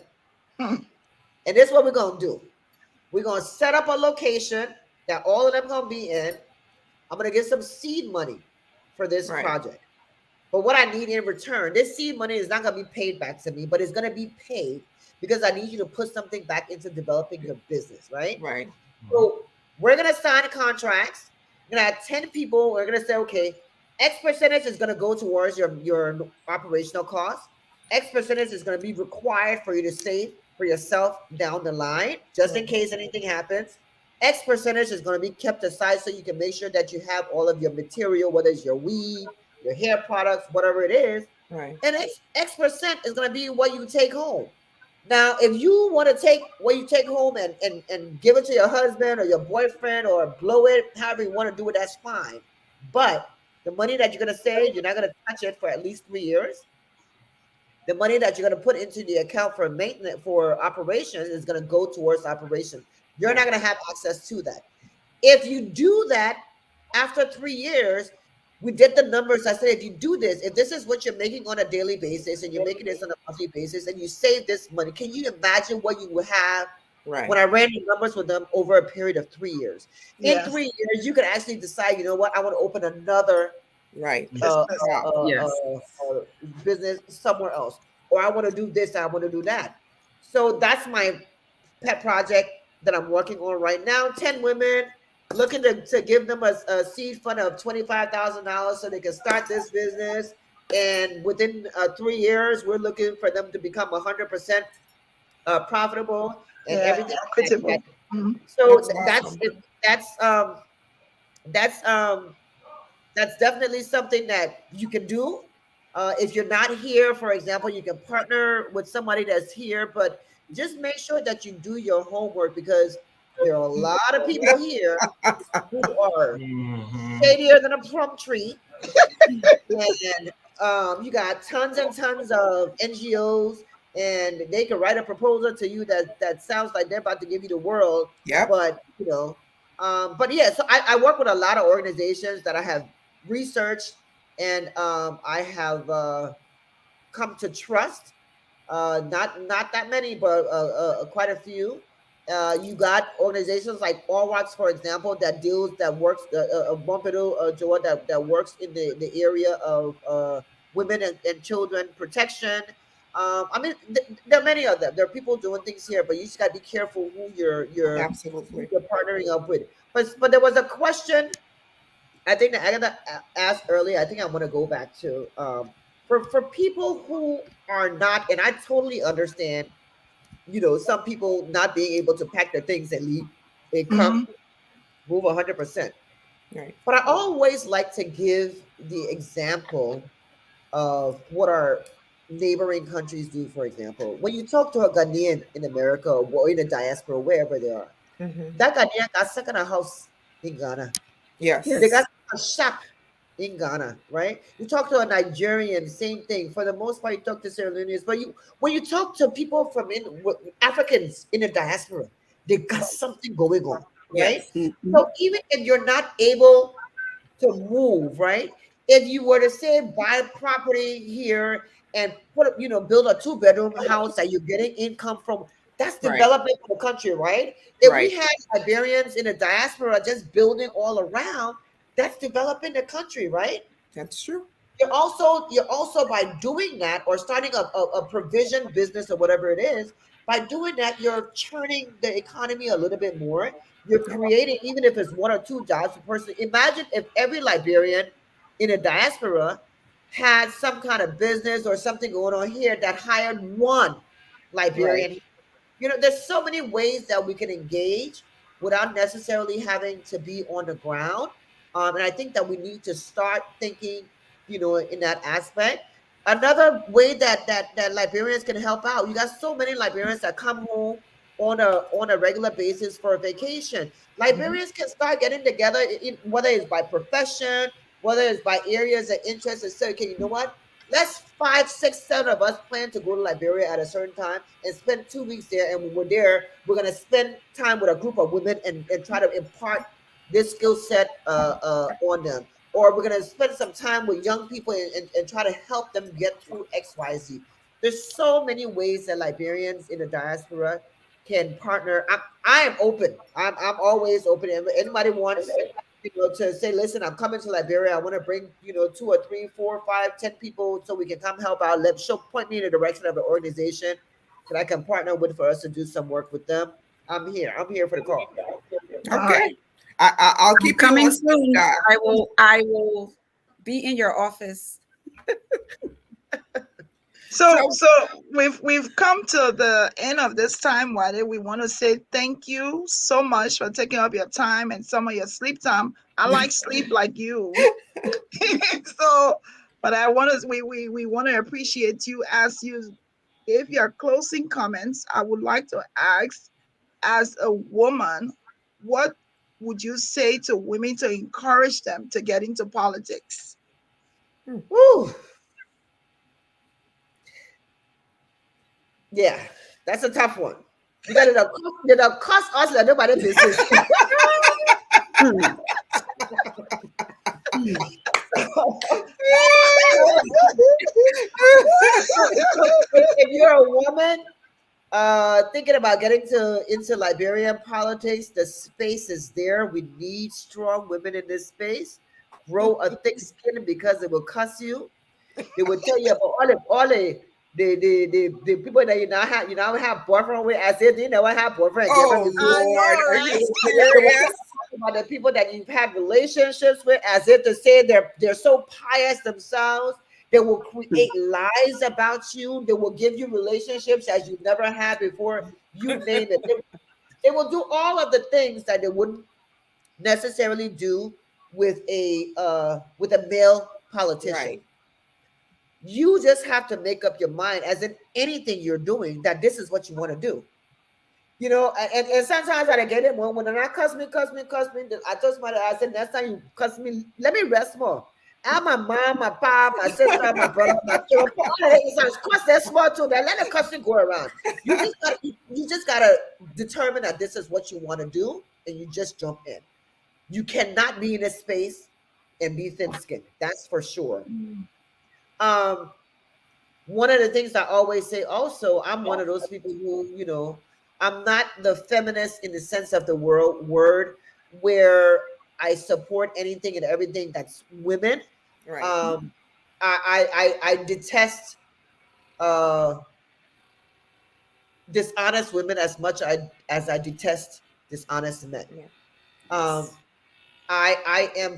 Hmm. And this is what we're gonna do. We're gonna set up a location that all of them gonna be in. I'm gonna get some seed money for this Right. project. But what I need in return, this seed money is not going to be paid back to me, but it's going to be paid because I need you to put something back into developing your business, right? Right. So we're going to sign contracts. We're going to have 10 people. We're going to say, okay, X percentage is going to go towards your operational costs. X percentage is going to be required for you to save for yourself down the line, just in case anything happens. X percentage is going to be kept aside so you can make sure that you have all of your material, whether it's your weed, your hair products, whatever it is. Right. And X percent is going to be what you take home. Now, if you want to take what you take home and give it to your husband or your boyfriend or blow it, however you want to do it, that's fine. But the money that you're going to save, you're not going to touch it for at least 3 years. The money that you're going to put into the account for maintenance, for operations, is going to go towards operations. You're not going to have access to that. If you do that after 3 years, we did the numbers. I said, if you do this, if this is what you're making on a daily basis and you're making this on a monthly basis and you save this money, can you imagine what you would have? Right. When I ran the numbers with them over a period of 3 years? Yes. In 3 years, you can actually decide, you know what, I want to open another Right. Yes. business somewhere else, or I want to do this, I want to do that. So that's my pet project that I'm working on right now. 10 women, looking to give them a seed fund of $25,000 so they can start this business. And within 3 years, we're looking for them to become 100% profitable and Yeah, everything. equitable. Mhm. So That's awesome. that's that's definitely something that you can do. If you're not here, for example, you can partner with somebody that's here, but just make sure that you do your homework because there are a lot of people here who are shadier than a plum tree. And you got tons and tons of NGOs, and they can write a proposal to you that sounds like they're about to give you the world. Yep. But but yeah, so I work with a lot of organizations that I have researched and I have come to trust. Not that many, but quite a few. You got organizations like All Rocks, for example, that works Pompidou Joa that works in the area of women and children protection. I mean, there are many of them. There are people doing things here, but you just got to be careful who Absolutely. you're partnering up with. But there was a question I think that I got asked earlier. I think I want to go back to for people who are not, and I totally understand. Some people not being able to pack their things and leave. They come, move 100%. Right. But I always like to give the example of what our neighboring countries do. For example, when you talk to a Ghanaian in America or in the diaspora, wherever they are, that Ghanaian got stuck in a house in Ghana. Yes. They got a shop in Ghana, right? You talk to a Nigerian, same thing. For the most part, you talk to Sierra Leoneans, but when you talk to people from Africans in the diaspora, they got something going on, right? Yes. So even if you're not able to move, right? If you were to say buy property here and build a 2-bedroom house that you're getting income from, that's Right. development for the country, right? If we Right. had Liberians in the diaspora just building all around, that's developing the country, right? That's true. You're also by doing that or starting a provision business or whatever it is, by doing that, you're churning the economy a little bit more. You're creating, even if it's 1 or 2 jobs per person. Imagine if every Liberian in a diaspora had some kind of business or something going on here that hired one Liberian. There's so many ways that we can engage without necessarily having to be on the ground. And I think that we need to start thinking, in that aspect. Another way that Liberians can help out. You got so many Liberians that come home on a regular basis for a vacation. Liberians can start getting together, whether it's by profession, whether it's by areas of interest, and say, okay, you know what? Let's 5, 6, 7 of us plan to go to Liberia at a certain time and spend 2 weeks there. And when we're there, we're gonna spend time with a group of women and try to impart this skill set on them. Or we're gonna spend some time with young people and try to help them get through XYZ. There's so many ways that Liberians in the diaspora can partner. I am open. I'm always open. If anybody wants, to say, listen, I'm coming to Liberia. I want to bring, 2 or 3, 4, 5, 10 people so we can come help out. Point me in the direction of an organization that I can partner with for us to do some work with them. I'm here. I'm here for the call. Okay. I'll keep coming soon. I will be in your office. So we've come to the end of this time, Wadei. We want to say thank you so much for taking up your time and some of your sleep time. I like sleep like you. But I want to we want to appreciate you as you gave your closing comments. I would like to ask, as a woman, what would you say to women to encourage them to get into politics? Woo. Yeah, that's a tough one. Because it'll cost us like nobody business. If you're a woman thinking about getting into Liberian politics, the space is there. We need strong women in this space. Grow a thick skin because it will cuss you. They will tell you about all the people that you now have boyfriend with, as if you never have boyfriend. Oh Lord, are you serious? About the people that you've had relationships with, as if to say they're so pious themselves. They will create lies about you. They will give you relationships as you've never had before. You name it. They will do all of the things that they wouldn't necessarily do with a male politician. Right. You just have to make up your mind, as in anything you're doing, that this is what you want to do. And sometimes I get it when they're not cuss me. I told somebody, I said, next time you cuss me, let me rest more. I'm my mom, my pop, my sister, my brother, my children. Cuss that small too. That let the cussing go around. You just gotta determine that this is what you want to do, and you just jump in. You cannot be in a space and be thin-skinned. That's for sure. One of the things I always say also, I'm one of those people who, I'm not the feminist in the sense of the word where I support anything and everything that's women. Right. I detest dishonest women as much as I detest dishonest men. Yeah. I am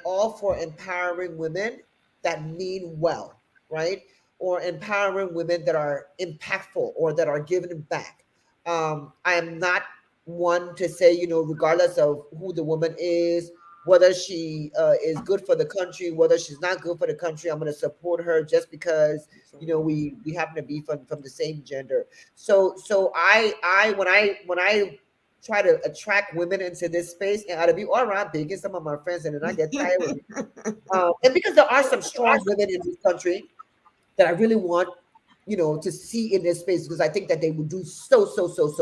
all for empowering women that mean well, right? Or empowering women that are impactful or that are giving back. I am not one to say, regardless of who the woman is, whether she is good for the country, whether she's not good for the country, I'm going to support her just because, we happen to be from the same gender. So I when I try to attract women into this space, and I'll be all around begging some of my friends, and then I get tired of it. And because there are some strong women in this country that I really want, to see in this space, because I think that they would do so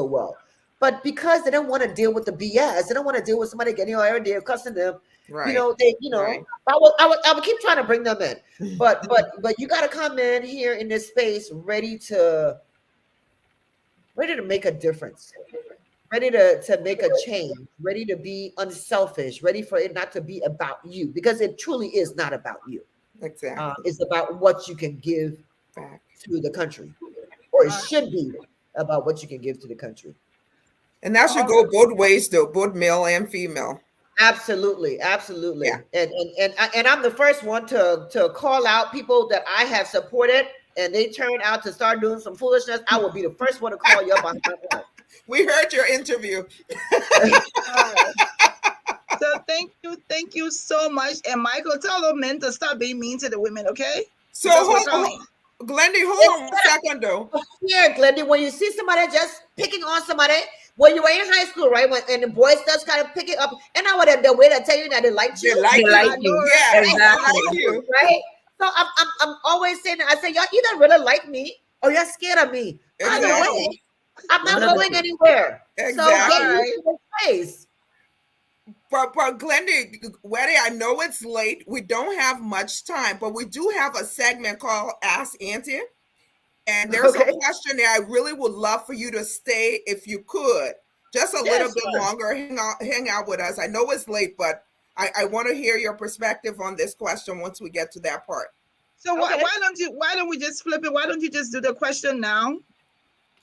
well. But because they don't want to deal with the BS, they don't want to deal with somebody getting every day cussing them. Right. Right. I would keep trying to bring them in, but you got to come in here in this space ready to make a difference, ready to make a change, ready to be unselfish, ready for it not to be about you, because it truly is not about you. Exactly. It's about what you can give back to the country, or it should be about what you can give to the country. And that should go both ways, though, both male and female. Absolutely. Yeah. And I'm the first one to call out people that I have supported, and they turn out to start doing some foolishness. I will be the first one to call you up on that. We heard your interview. So thank you so much. And Michael, tell the men to stop being mean to the women, okay? So Because we're hold coming. on, Glendy, hold on 1 second though. Here, Glendy, when you see somebody just picking on somebody, when you were in high school, right? And the boys just kind of pick it up, and now the way they tell you that they liked you, They like They you. like I know, you. right? Yeah, they Exactly. like you. right? So I'm always saying that. I say, y'all either really like me or you're scared of me. Either Exactly. way, I'm One not of the going two. anywhere. So get Exactly. used to the place. But Glendy, Wadei, I know it's late. We don't have much time, but we do have a segment called Ask Auntie. And there's a Okay. question there. I really would love for you to stay if you could. Just a little bit longer. Hang out with us. I know it's late, but I want to hear your perspective on this question once we get to that part. So Okay. why don't we just flip it? Why don't you just do the question now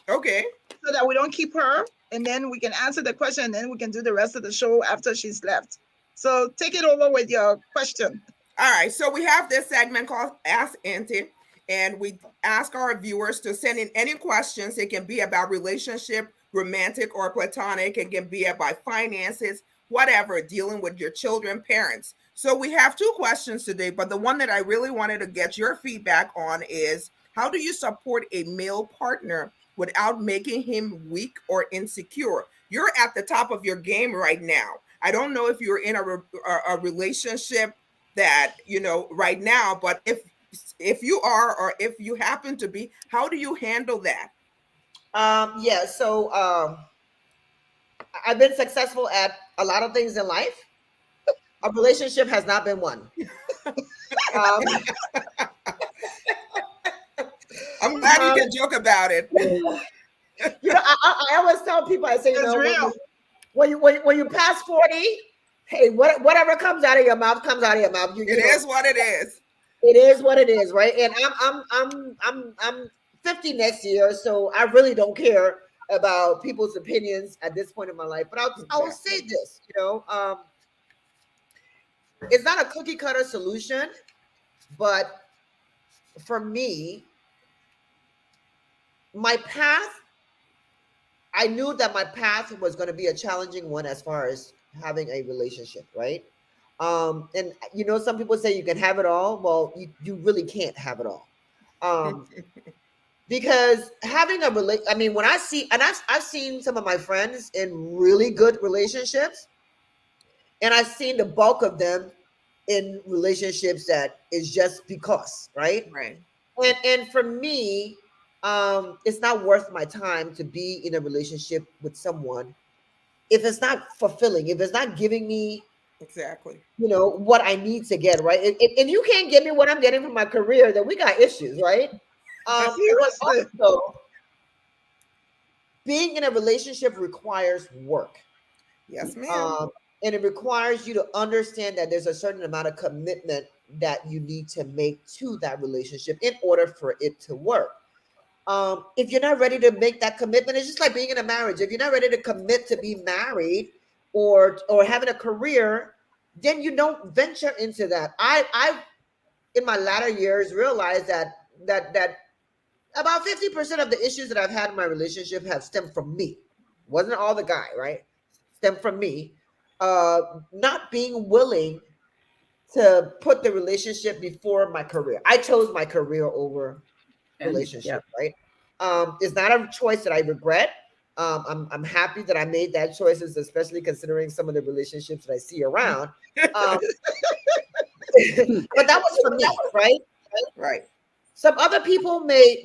Okay. so that we don't keep her, and then we can answer the question, and then we can do the rest of the show after she's left. So take it over with your question. All right. So we have this segment called Ask Auntie, and we ask our viewers to send in any questions. It can be about relationship, romantic or platonic. It can be about finances, whatever, dealing with your children, parents. So we have 2 questions today, but the one that I really wanted to get your feedback on is, how do you support a male partner without making him weak or insecure? You're at the top of your game right now. I don't know if you're in a relationship that, right now, but if you are, or if you happen to be, how do you handle that? Yeah. So I've been successful at a lot of things in life. A relationship has not been one. I'm glad you can joke about it. I always tell people, I say, It's real. when you pass 40, hey, whatever comes out of your mouth comes out of your mouth. It is what it is. It is what it is, right? And I'm 50 next year, so I really don't care about people's opinions at this point in my life. But I'll say this, it's not a cookie cutter solution, but for me, my path, I knew that my path was going to be a challenging one as far as having a relationship, right? And some people say you can have it all. Well, you really can't have it all. Because having a when I see, and I've seen some of my friends in really good relationships, and I've seen the bulk of them in relationships that is just because, right? Right. And for me, it's not worth my time to be in a relationship with someone if it's not fulfilling, if it's not giving me exactly what I need to get, right? If you can't give me what I'm getting from my career, then we got issues, right? But also, being in a relationship requires work. Yes, ma'am. And it requires you to understand that there's a certain amount of commitment that you need to make to that relationship in order for it to work. If you're not ready to make that commitment, it's just like being in a marriage. If you're not ready to commit to be married or having a career, then you don't venture into that. I've in my latter years realized that about 50% of the issues that I've had in my relationship have stemmed from me. Wasn't all the guy, right? Stemmed from me. Not being willing to put the relationship before my career. I chose my career over relationship, right? It's not a choice that I regret. I'm happy that I made that choices, especially considering some of the relationships that I see around. But that was for me, right? Right. Some other people may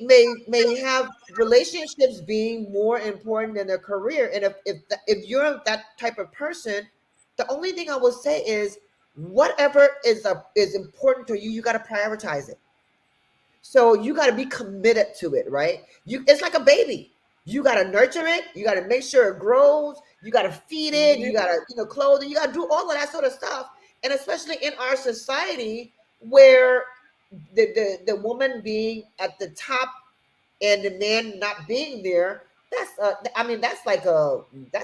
have relationships being more important than their career, and if you're that type of person, the only thing I will say is whatever is important to you, you got to prioritize it. So you got to be committed to it, right? It's like a baby. You got to nurture it. You got to make sure it grows. You got to feed it. You got to clothe it. You got to do all of that sort of stuff. And especially in our society where the woman being at the top and the man not being there, that's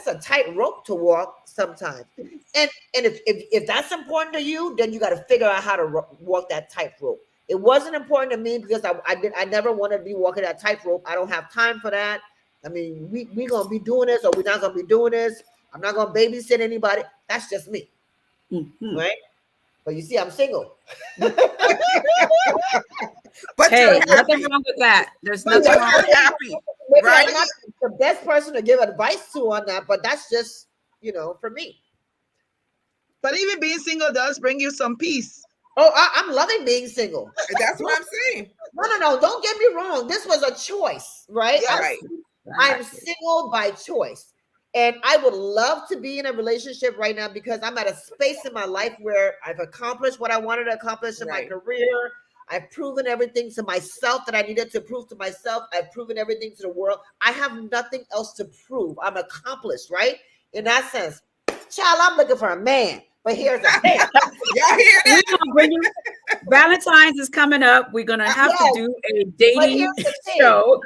a tight rope to walk sometimes. And if that's important to you, then you got to figure out how to walk that tightrope. It wasn't important to me because I never wanted to be walking that tightrope. I don't have time for that. I mean, we gonna be doing this or we're not gonna be doing this. I'm not gonna babysit anybody. That's just me, right? But you see, I'm single. But Hey, you're nothing happy. wrong with that. There's But nothing But wrong. you're happy, maybe right? I'm not the best person to give advice to on that, but that's just, for me. But even being single does bring you some peace. Oh, I'm loving being single. That's what I'm saying. No. Don't get me wrong. This was a choice, right? Yes. Right. I'm single by choice. And I would love to be in a relationship right now because I'm at a space in my life where I've accomplished what I wanted to accomplish in my Right. career. I've proven everything to myself that I needed to prove to myself. I've proven everything to the world. I have nothing else to prove. I'm accomplished, right? In that sense. Child, I'm looking for a man. But here's the thing. Y'all hear We're that? gonna bring you. Valentine's is coming up. We're gonna have to Yes. do a But dating here's the thing. show.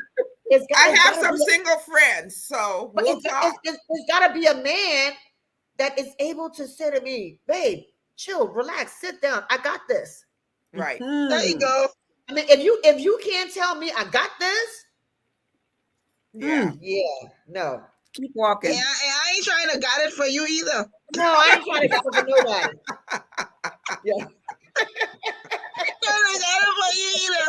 I have some single friends, so But we'll talk. it's got to be a man that is able to say to me, babe, chill, relax, sit down. I got this. Right. There you Hmm. go. I mean, if you can't tell me I got this, Yeah. yeah, no. Keep walking. Yeah, and I ain't trying to got it for you either. No, I ain't trying to get it for nobody. Yeah. Trying to got it for you either.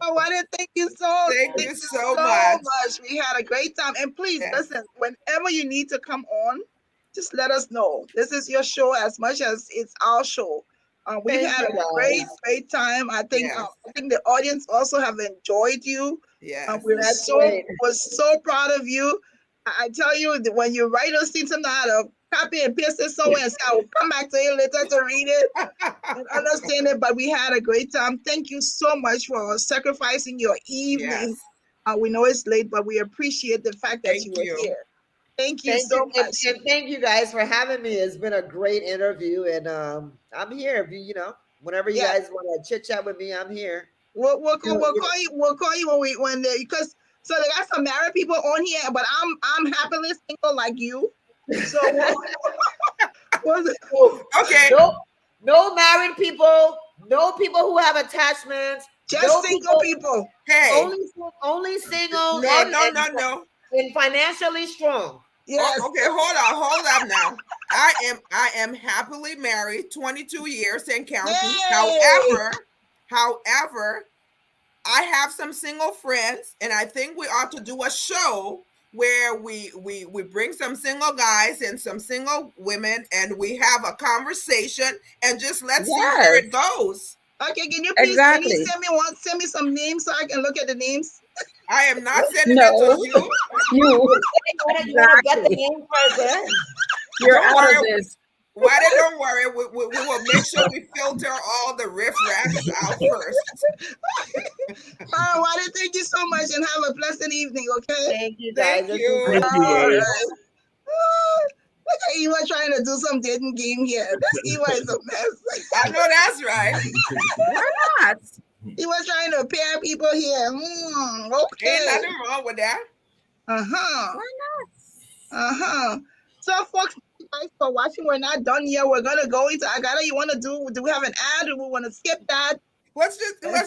I want to thank you Thank you so much. We had a great time. And please Yes. listen, whenever you need to come on, just let us know. This is your show as much as it's our show. We've Thank had you, a great, guys. great time. I think Yes. the audience also have enjoyed you. Yes. That's great. We're so proud of you. I tell you that when you write those things, sometimes I have to copy and paste it somewhere and say I will come back to it later to read it and understand it. But we had a great time. Thank you so much for sacrificing your evening. Yes. We know it's late, but we appreciate the fact that Thank you were you. here. Thank you Thank so you, much. and thank you guys for having me. It's been a great interview, and I'm here. If whenever you Yeah. guys want to chit chat with me, I'm here. We'll call you when they because so they got some married people on here, but I'm happily single like you. So Okay. No married people, no people who have attachments, just no single people. Hey. only single No. and financially strong. Yes. Oh, okay, hold up now. I am happily married, 22 years and counting. Yay! However, I have some single friends, and I think we ought to do a show where we bring some single guys and some single women, and we have a conversation and just let's see where it goes. Okay, can you please Exactly. send me some names so I can look at the names? I am not sending No. it to you. You, You want to get the name first, eh? you're Don't out of worry. this. Why don't worry. We will make sure we filter all the riffraffs out first. Wadi, thank you so much and have a pleasant evening, okay? Thank you, guys. Thank you. Thank you, All Wadei. right. Look at Eva trying to do some dating game here. This Eva is a mess. I know that's right. Why not? He was trying to pair people here. Okay. Ain't nothing wrong with that. Uh-huh. Why not? Uh-huh. So folks, thank you guys for watching. We're not done yet. We're gonna go into you want to do we have an ad or we want to skip that? Let's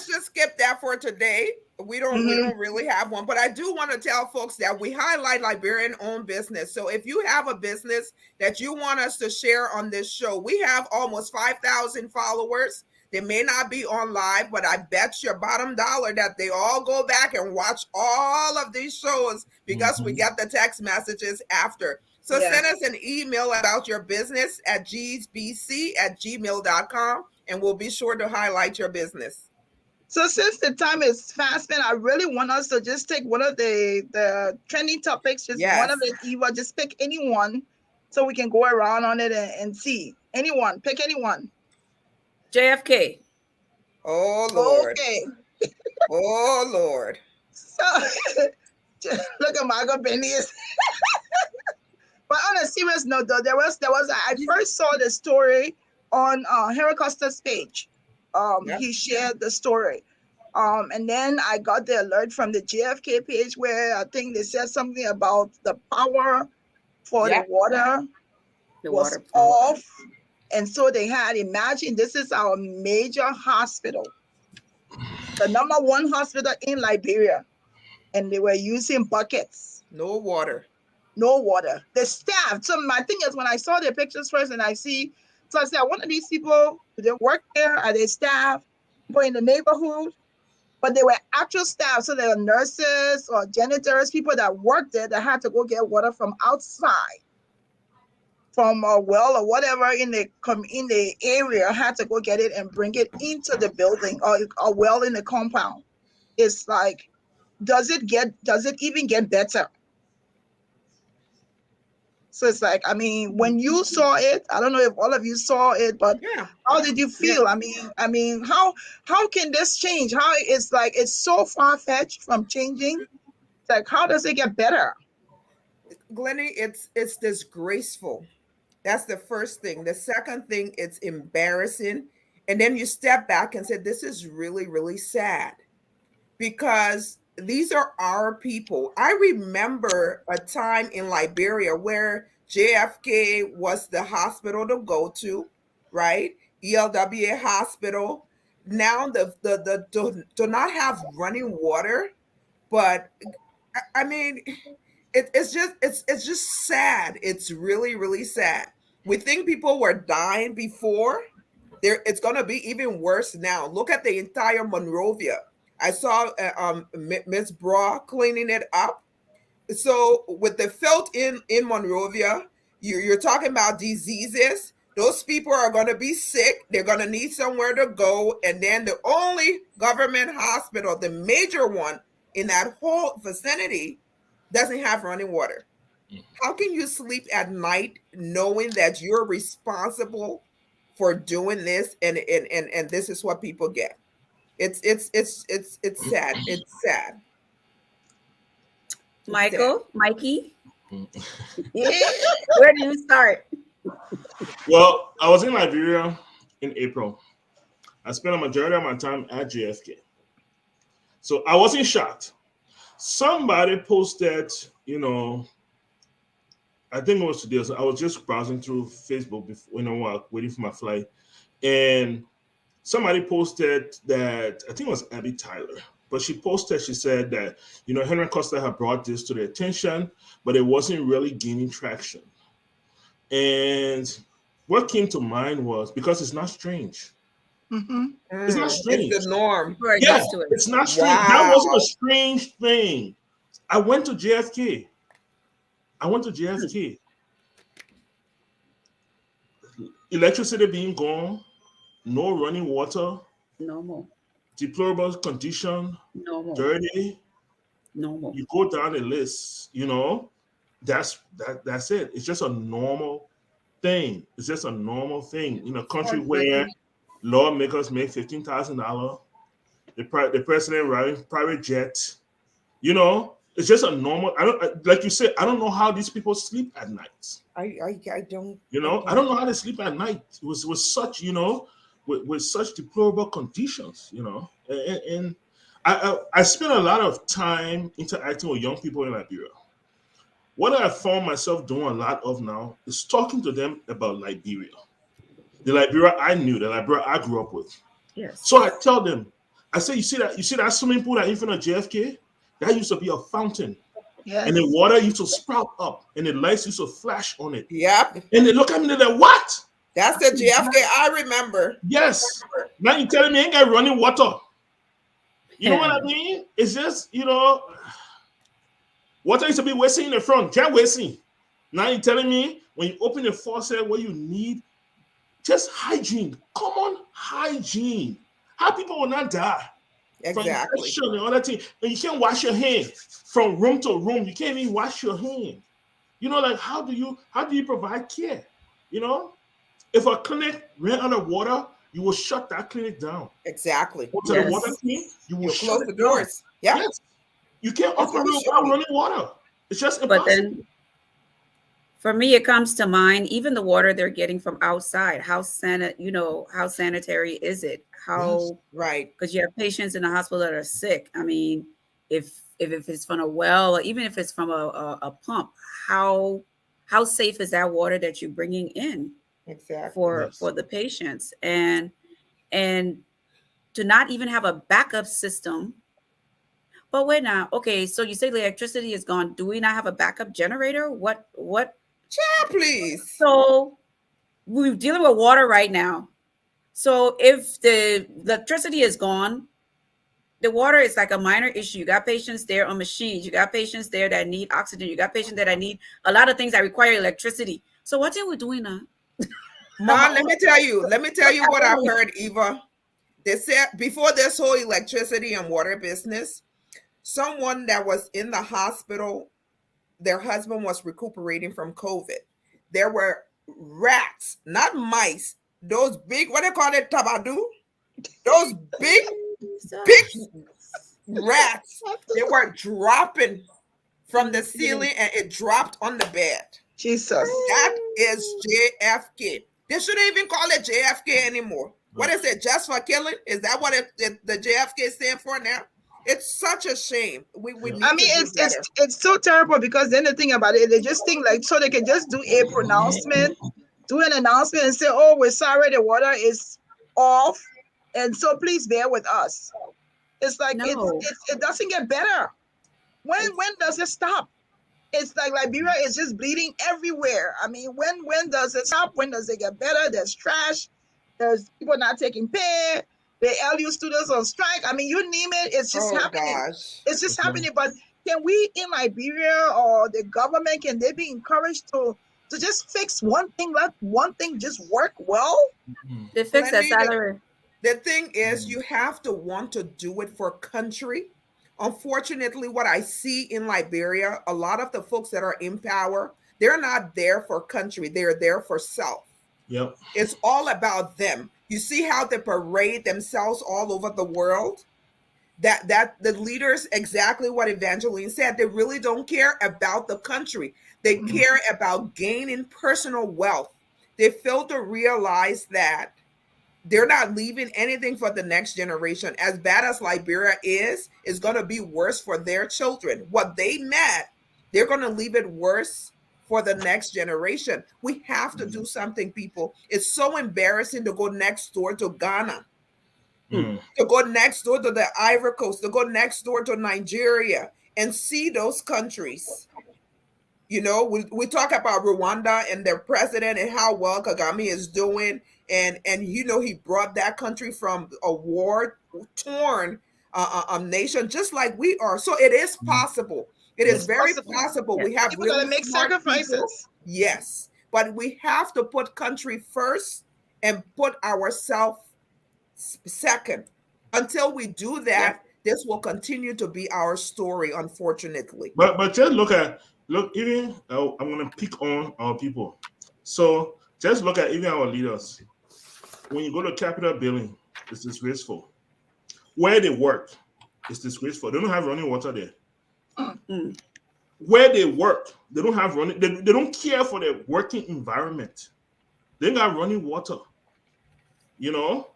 just skip that for today. We don't really have one, but I do want to tell folks that we highlight Liberian-owned business. So if you have a business that you want us to share on this show, we have almost 5,000 followers. They may not be on live, but I bet your bottom dollar that they all go back and watch all of these shows because we get the text messages after. So send us an email about your business at gsbc@gmail.com. and we'll be sure to highlight your business. So since the time is fast spent, I really want us to just take one of the trending topics, just one of it, Eva, just pick any one so we can go around on it and see. Anyone, pick anyone. JFK. Oh, Lord. Okay. Oh, Lord. So look at Margot Benioff. But on a serious note, though, I first saw the story on Harry Costa's page. He shared the story. And then I got the alert from the JFK page where I think they said something about the power for the water was off. And so they had, imagine this is our major hospital, the #1 hospital in Liberia. And they were using buckets. No water. No water. The staff. So my thing is when I saw the pictures first and I see So I said, one of these people, they work there, are they staff, people in the neighborhood, but they were actual staff. So they were nurses or janitors, people that worked there that had to go get water from outside, from a well or whatever in the area, had to go get it and bring it into the building or a well in the compound. It's like, does it even get better? So it's like, I mean, when you saw it, I don't know if all of you saw it, but Yeah. how did you feel? I mean, how can this change? How it's like it's so far-fetched from changing. It's like, how does it get better? Glennie, it's disgraceful. That's the first thing. The second thing, it's embarrassing. And then you step back and say, this is really, really sad because these are our people. I remember a time in Liberia where JFK was the hospital to go to, right? ELWA hospital. Now the do not have running water, but I mean, it's just sad. It's really, really sad. We think people were dying before. It's gonna be even worse now. Look at the entire Monrovia. I saw Miss Bra cleaning it up. So with the felt in Monrovia, you're talking about diseases. Those people are going to be sick. They're going to need somewhere to go. And then the only government hospital, the major one in that whole vicinity, doesn't have running water. How can you sleep at night knowing that you're responsible for doing this and this is what people get? It's sad. It's sad. It's sad. Mikey, where do you start? Well, I was in Liberia in April. I spent a majority of my time at JFK. So I wasn't shocked. Somebody posted, I think it was today. So I was just browsing through Facebook before, while waiting for my flight. And somebody posted that, I think it was Abby Tyler, but she said that, Henry Costa had brought this to their attention, but it wasn't really gaining traction. And what came to mind was because it's not strange. Mm-hmm. It's not strange. It's the norm. We're Yeah, used to it. it's not strange. Wow. That wasn't a strange thing. I went to JFK. Electricity being gone, no running water, Normal. deplorable condition, Normal. dirty. Normal. You go down the list, that's it. It's just a normal thing. It's just a normal thing in a country where lawmakers make $15,000. The president riding private jet. It's just a normal. Like you said. I don't know how these people sleep at night. I don't. I don't know how they sleep at night. It was such with such deplorable conditions. And I spent a lot of time interacting with young people in Liberia. What I found myself doing a lot of now is talking to them about Liberia. The Liberia I knew, the Liberia I grew up with. Yes. So I tell them, I say, you see that swimming pool that in front of JFK? That used to be a fountain. Yes. And the water used to sprout up and the lights used to flash on it. Yep. And they look at me and they're like, what? That's the JFK I remember. Yes. Now you're telling me I ain't got running water. You know what I mean? It's just, water used to be wasting in the front. Can't wasting. Now you're telling me when you open the faucet, what you need, just hygiene. Common hygiene. How people will not die. Exactly. From and other thing. And you can't wash your hands from room to room. You can't even wash your hands. Like how do you provide care? If a clinic ran out of water, you will shut that clinic down. Exactly. Go to the water clinic, you will close the doors. Yeah. Yes. You can't operate without running water. It's just impossible. But then, for me, it comes to mind even the water they're getting from outside. How sanitary is it? How right? Because you have patients in the hospital that are sick. I mean, if it's from a well, or even if it's from a pump, how safe is that water that you're bringing in? Exactly. For the patients, and to not even have a backup system. But wait now, okay, so you say the electricity is gone. Do we not have a backup generator? What? Yeah, please. So we're dealing with water right now. So if the electricity is gone, the water is like a minor issue. You got patients there on machines. You got patients there that need oxygen. You got patients there that need a lot of things that require electricity. So what are we doing now? Man, let me tell you what I've heard, Eva. They said before this whole electricity and water business, someone that was in the hospital, their husband was recuperating from COVID. There were rats, not mice, those big, what do they call it, tabadu? Those big rats. They were dropping from the ceiling and it dropped on the bed. Jesus. That is JFK. They shouldn't even call it JFK anymore. What is it? Just for killing? Is that what the JFK stand for now? It's such a shame. We need I mean, to do better. it's so terrible because then the thing about it, they just think like so they can just do a pronouncement, do an announcement, and say, "Oh, we're sorry, the water is off, and so please bear with us." It's like No. it doesn't get better. When does it stop? It's like Liberia is just bleeding everywhere. I mean, when does it stop? When does it get better? There's trash. There's people not taking pay. The LU students on strike. I mean, you name it. It's just happening. Gosh. It's just happening. But can we in Liberia or the government, can they be encouraged to just fix one thing? Let one thing just work well? They fix that salary. The thing is, you have to want to do it for country. Unfortunately, what I see in Liberia, a lot of the folks that are in power, they're not there for country. They're there for self. Yep. It's all about them. You see how they parade themselves all over the world? That the leaders, exactly what Evangeline said, they really don't care about the country. They care about gaining personal wealth. They fail to realize that they're not leaving anything for the next generation. As bad as Liberia is, it's going to be worse for their children. What they met, they're going to leave it worse for the next generation. We have to do something, people. It's so embarrassing to go next door to Ghana, to go next door to the Ivory Coast, to go next door to Nigeria and see those countries. You know, we talk about Rwanda and their president and how well Kagame is doing. And you know, he brought that country from a war-torn nation, just like we are. So it is possible. It is very possible. We have people really gotta make smart sacrifices. people. Yes, but we have to put country first and put ourselves second. Until we do that, this will continue to be our story, unfortunately. But just look even I'm gonna pick on our people. So just look at even our leaders. When you go to Capitol building, it's disgraceful. Where they work, it's disgraceful. They don't have running water there. Where they work, they don't have running. They don't care for their working environment. They got running water. You know,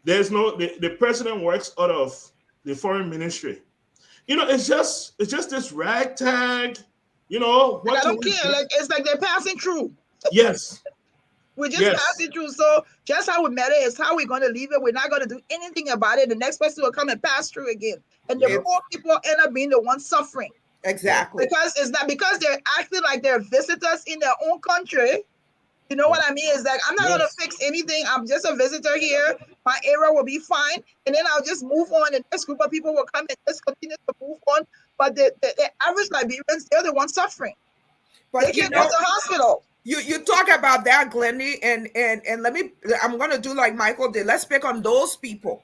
there's no. The president works out of the foreign ministry. You know, it's just this ragtag. You know, Like, I don't care. Like it's like they're passing through. Yes. We're just passing through. So just how we met it is how we're going to leave it. We're not going to do anything about it. The next person will come and pass through again. And the poor people end up being the ones suffering. Exactly. Because it's not because they're acting like they're visitors in their own country. You know what I mean? It's like, I'm not going to fix anything. I'm just a visitor here. My area will be fine. And then I'll just move on. And this group of people will come and just continue to move on. But the average Liberians, they're the ones suffering. But they can't go to the hospital. You talk about that, Glendy, and I'm gonna do like Michael did. Let's pick on those people.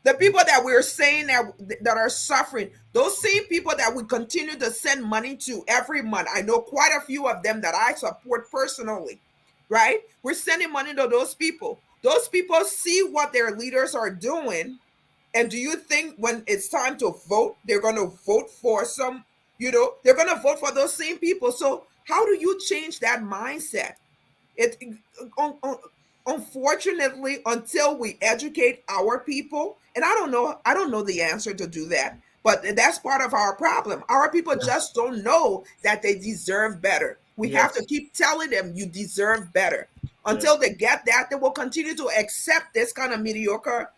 The people that we're saying that are suffering, those same people that we continue to send money to every month. I know quite a few of them that I support personally, right? We're sending money to those people. Those people see what their leaders are doing. And do you think when it's time to vote, they're going to vote for some, you know, they're going to vote for those same people? So how do you change that mindset? Unfortunately, until we educate our people, and I don't know the answer to do that, but that's part of our problem. Our people just don't know that they deserve better. We have to keep telling them you deserve better. Until they get that, they will continue to accept this kind of mediocre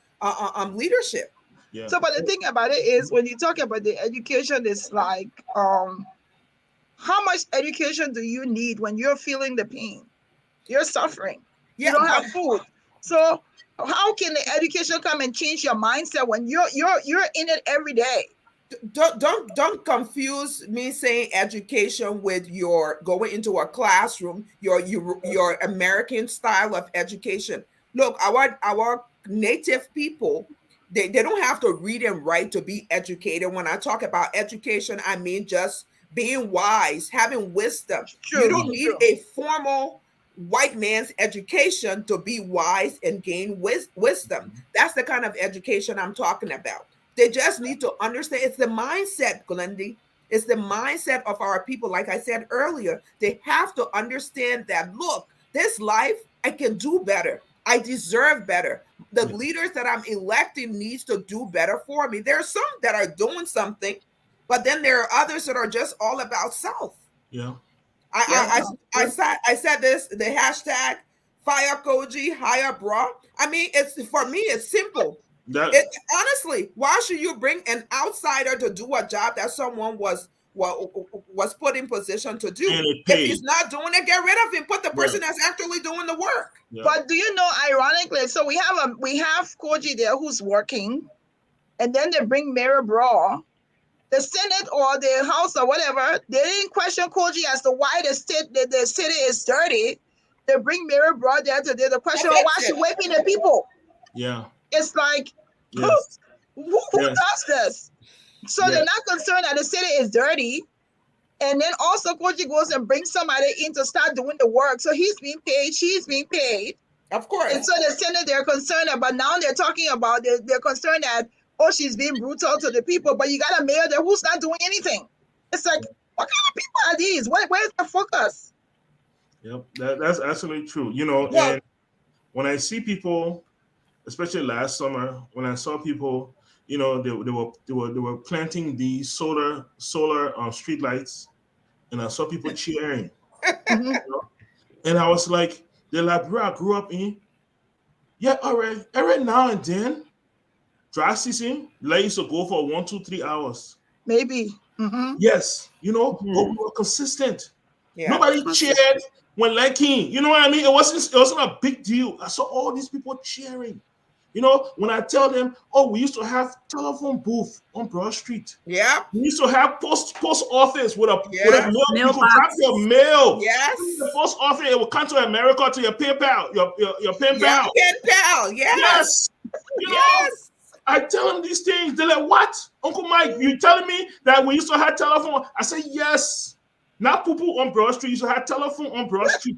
leadership. So, but the thing about it is, when you talk about the education, it's like, how much education do you need when you're feeling the pain? You're suffering. You don't have food. So how can the education come and change your mindset when you're in it every day? Don't confuse me saying education with your going into a classroom, your American style of education. Look, our native people, they don't have to read and write to be educated. When I talk about education, I mean just being wise, having wisdom. You don't need a formal white man's education to be wise and gain wisdom. That's the kind of education I'm talking about. They just need to understand. It's the mindset, Glendy. It's the mindset of our people. Like I said earlier, they have to understand that, look, this life, I can do better. I deserve better. The leaders that I'm electing needs to do better for me. There are some that are doing something, but then there are others that are just all about self. Yeah. I said this, the hashtag fire Koji, hire bra. I mean, it's for me, it's simple. Honestly, why should you bring an outsider to do a job that someone was put in position to do? If he's not doing it, get rid of him. Put the person that's actually doing the work. Yeah. But do you know, ironically, so we have Koji there who's working, and then they bring Mayor Bra. The Senate or the House or whatever, they didn't question Koji as to why the city is dirty. They bring Mayor Bra there to the question of why she whipping the people. Yeah. It's like, who does this? So they're not concerned that the city is dirty. And then also Koji goes and brings somebody in to start doing the work. So he's being paid, she's being paid. Of course. And so the Senate, they're concerned about, now they're talking about, they're concerned that, she's being brutal to the people, but you got a mayor there who's not doing anything. It's like, what kind of people are these? Where's the focus? Yep, that's absolutely true. You know, and when I see people, especially last summer, when I saw people, you know, they were planting these solar street lights, and I saw people cheering. You know? And I was like, the Liberia I grew up in, every now and then, dry season, light used to go for 1, 2, 3 hours. Maybe. Mm-hmm. Yes, you know, but we were consistent. Yeah. Nobody cheered when light came. You know what I mean? It wasn't a big deal. I saw all these people cheering. You know, when I tell them, we used to have telephone booth on Broad Street. Yeah. We used to have post office with a mail. You could drop your mail. Yes. The post office, it will come to America to your PayPal, your pen pal. PayPal, yes. You know, I tell them these things. They're like, what? Uncle Mike, you telling me that we used to have telephone? I say, yes. Not people on Broad Street. You used to have telephone on Broad Street.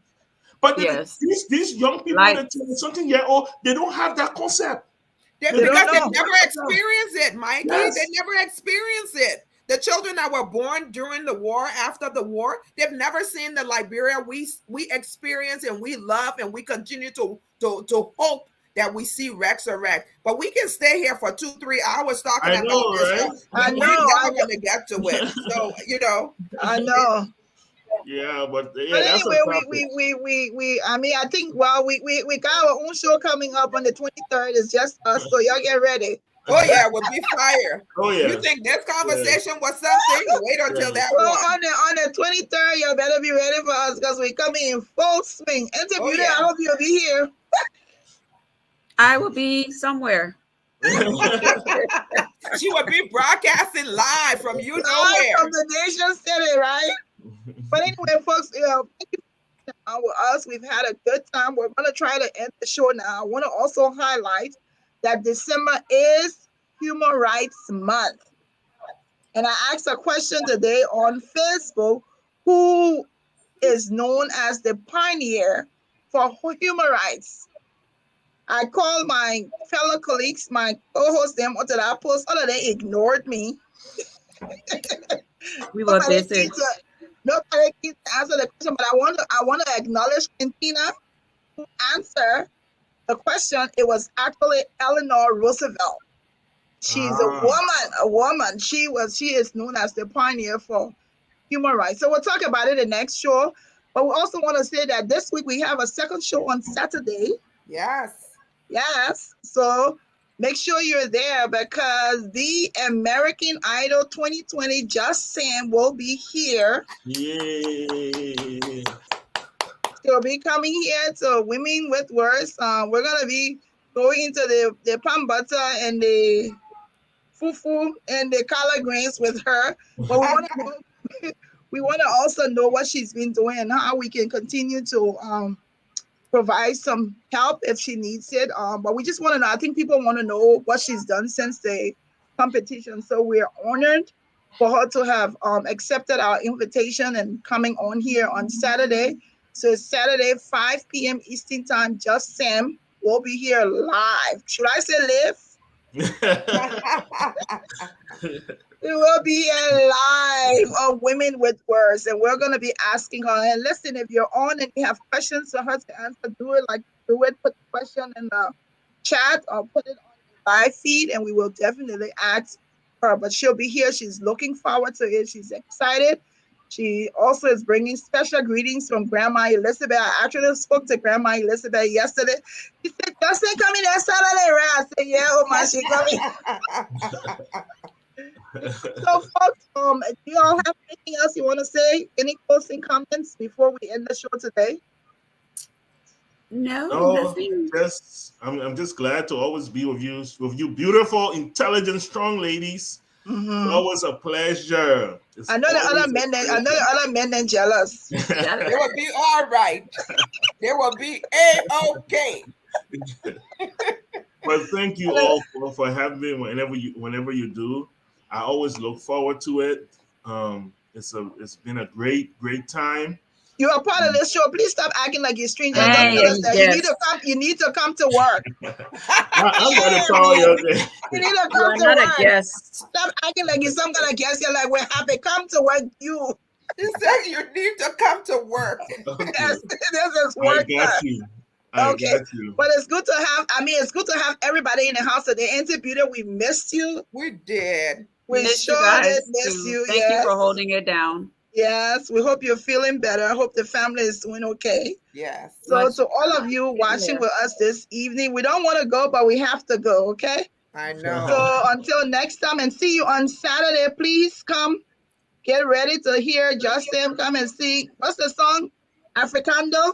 But these young people, something old, they don't have that concept. Because they've never experienced it, Mikey. Yes. They never experienced it. The children that were born during the war, after the war, they've never seen the Liberia we experience and we love, and we continue to hope that we see resurrect. But we can stay here for 2-3 hours talking about this stuff. I know. We're never going to get to it. So, you know. I know. Yeah, but anyway, we I mean, I think, we got our own show coming up on the 23rd. It's just us, so y'all get ready. Oh yeah, we'll be fire. Oh yeah. You think this conversation was something? Wait until that one. On the 23rd, y'all better be ready for us because we're coming in full swing. Interview I hope you'll be here. I will be somewhere. She will be broadcasting live from nowhere. From the nation city, right? But anyway, folks, thank you for with us. We've had a good time. We're going to try to end the show now. I want to also highlight that December is Human Rights Month. And I asked a question today on Facebook, who is known as the pioneer for human rights? I called my fellow colleagues, my co-hosts, them onto that post. All of them ignored me. We were busy. Nobody can answer the question, but I want to acknowledge Quintina who answered the question. It was actually Eleanor Roosevelt. She's a woman. She is known as the pioneer for human rights. So we'll talk about it in the next show. But we also want to say that this week we have a second show on Saturday. Yes. So make sure you're there because the American Idol 2020 Just Sam will be here. Yay. She'll be coming here to Women with Words. We're gonna be going into the palm butter and the fufu and the collard greens with her. But we want to also know what she's been doing and how we can continue to provide some help if she needs it. But we just want to know. I think people want to know what she's done since the competition. So we're honored for her to have accepted our invitation and coming on here on Saturday. So it's Saturday, 5 p.m. Eastern Time. Just Sam will be here live. Should I say live? We will be here live on Women with Words, and we're going to be asking her. And listen, if you're on and you have questions for her to answer, put the question in the chat or put it on the live feed, and we will definitely ask her. But she'll be here. She's looking forward to it. She's excited. She also is bringing special greetings from Grandma Elizabeth. I actually spoke to Grandma Elizabeth yesterday. She said, Justin coming there Saturday, right? I said, yeah, Oma, she coming. So, folks, do you all have anything else you want to say? Any closing comments before we end the show today? No, I'm just glad to always be with you beautiful, intelligent, strong ladies. Mm-hmm. Always a pleasure. I know the other men are jealous. They will be all right. They will be A-okay. But thank you all for having me whenever you do. I always look forward to it. It's been a great time. You are part of this show. Please stop acting like you're strangers. Don't tell us that. Yes. You need to come to work. I'm gonna call you. Okay. You need to come to not work. A guest. Stop acting like you're some kind of guest. You're like, we're happy. Come to work. You. He said you need to come to work. Okay. Yes, this is work. I got you. Okay. But it's good to have everybody in the house today. Auntie Beauty, we missed you. We did. We sure did miss you. Thank you for holding it down. Yes, we hope you're feeling better. I hope the family is doing okay. Yes. So to all of you watching with us this evening, we don't want to go, but we have to go, okay? I know. So until next time, and see you on Saturday, please come. Get ready to hear Justin come and sing. What's the song? Africando?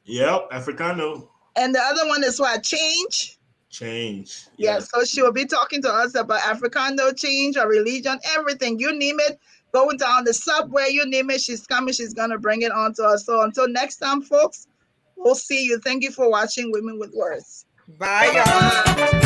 Yep, Africano. And the other one is what? Change? Change. Yes, so she will be talking to us about Africano, change, or religion, everything. You name it. Going down the subway, you name it, she's coming. She's going to bring it on to us. So until next time, folks, we'll see you. Thank you for watching Women with Words. Bye, y'all.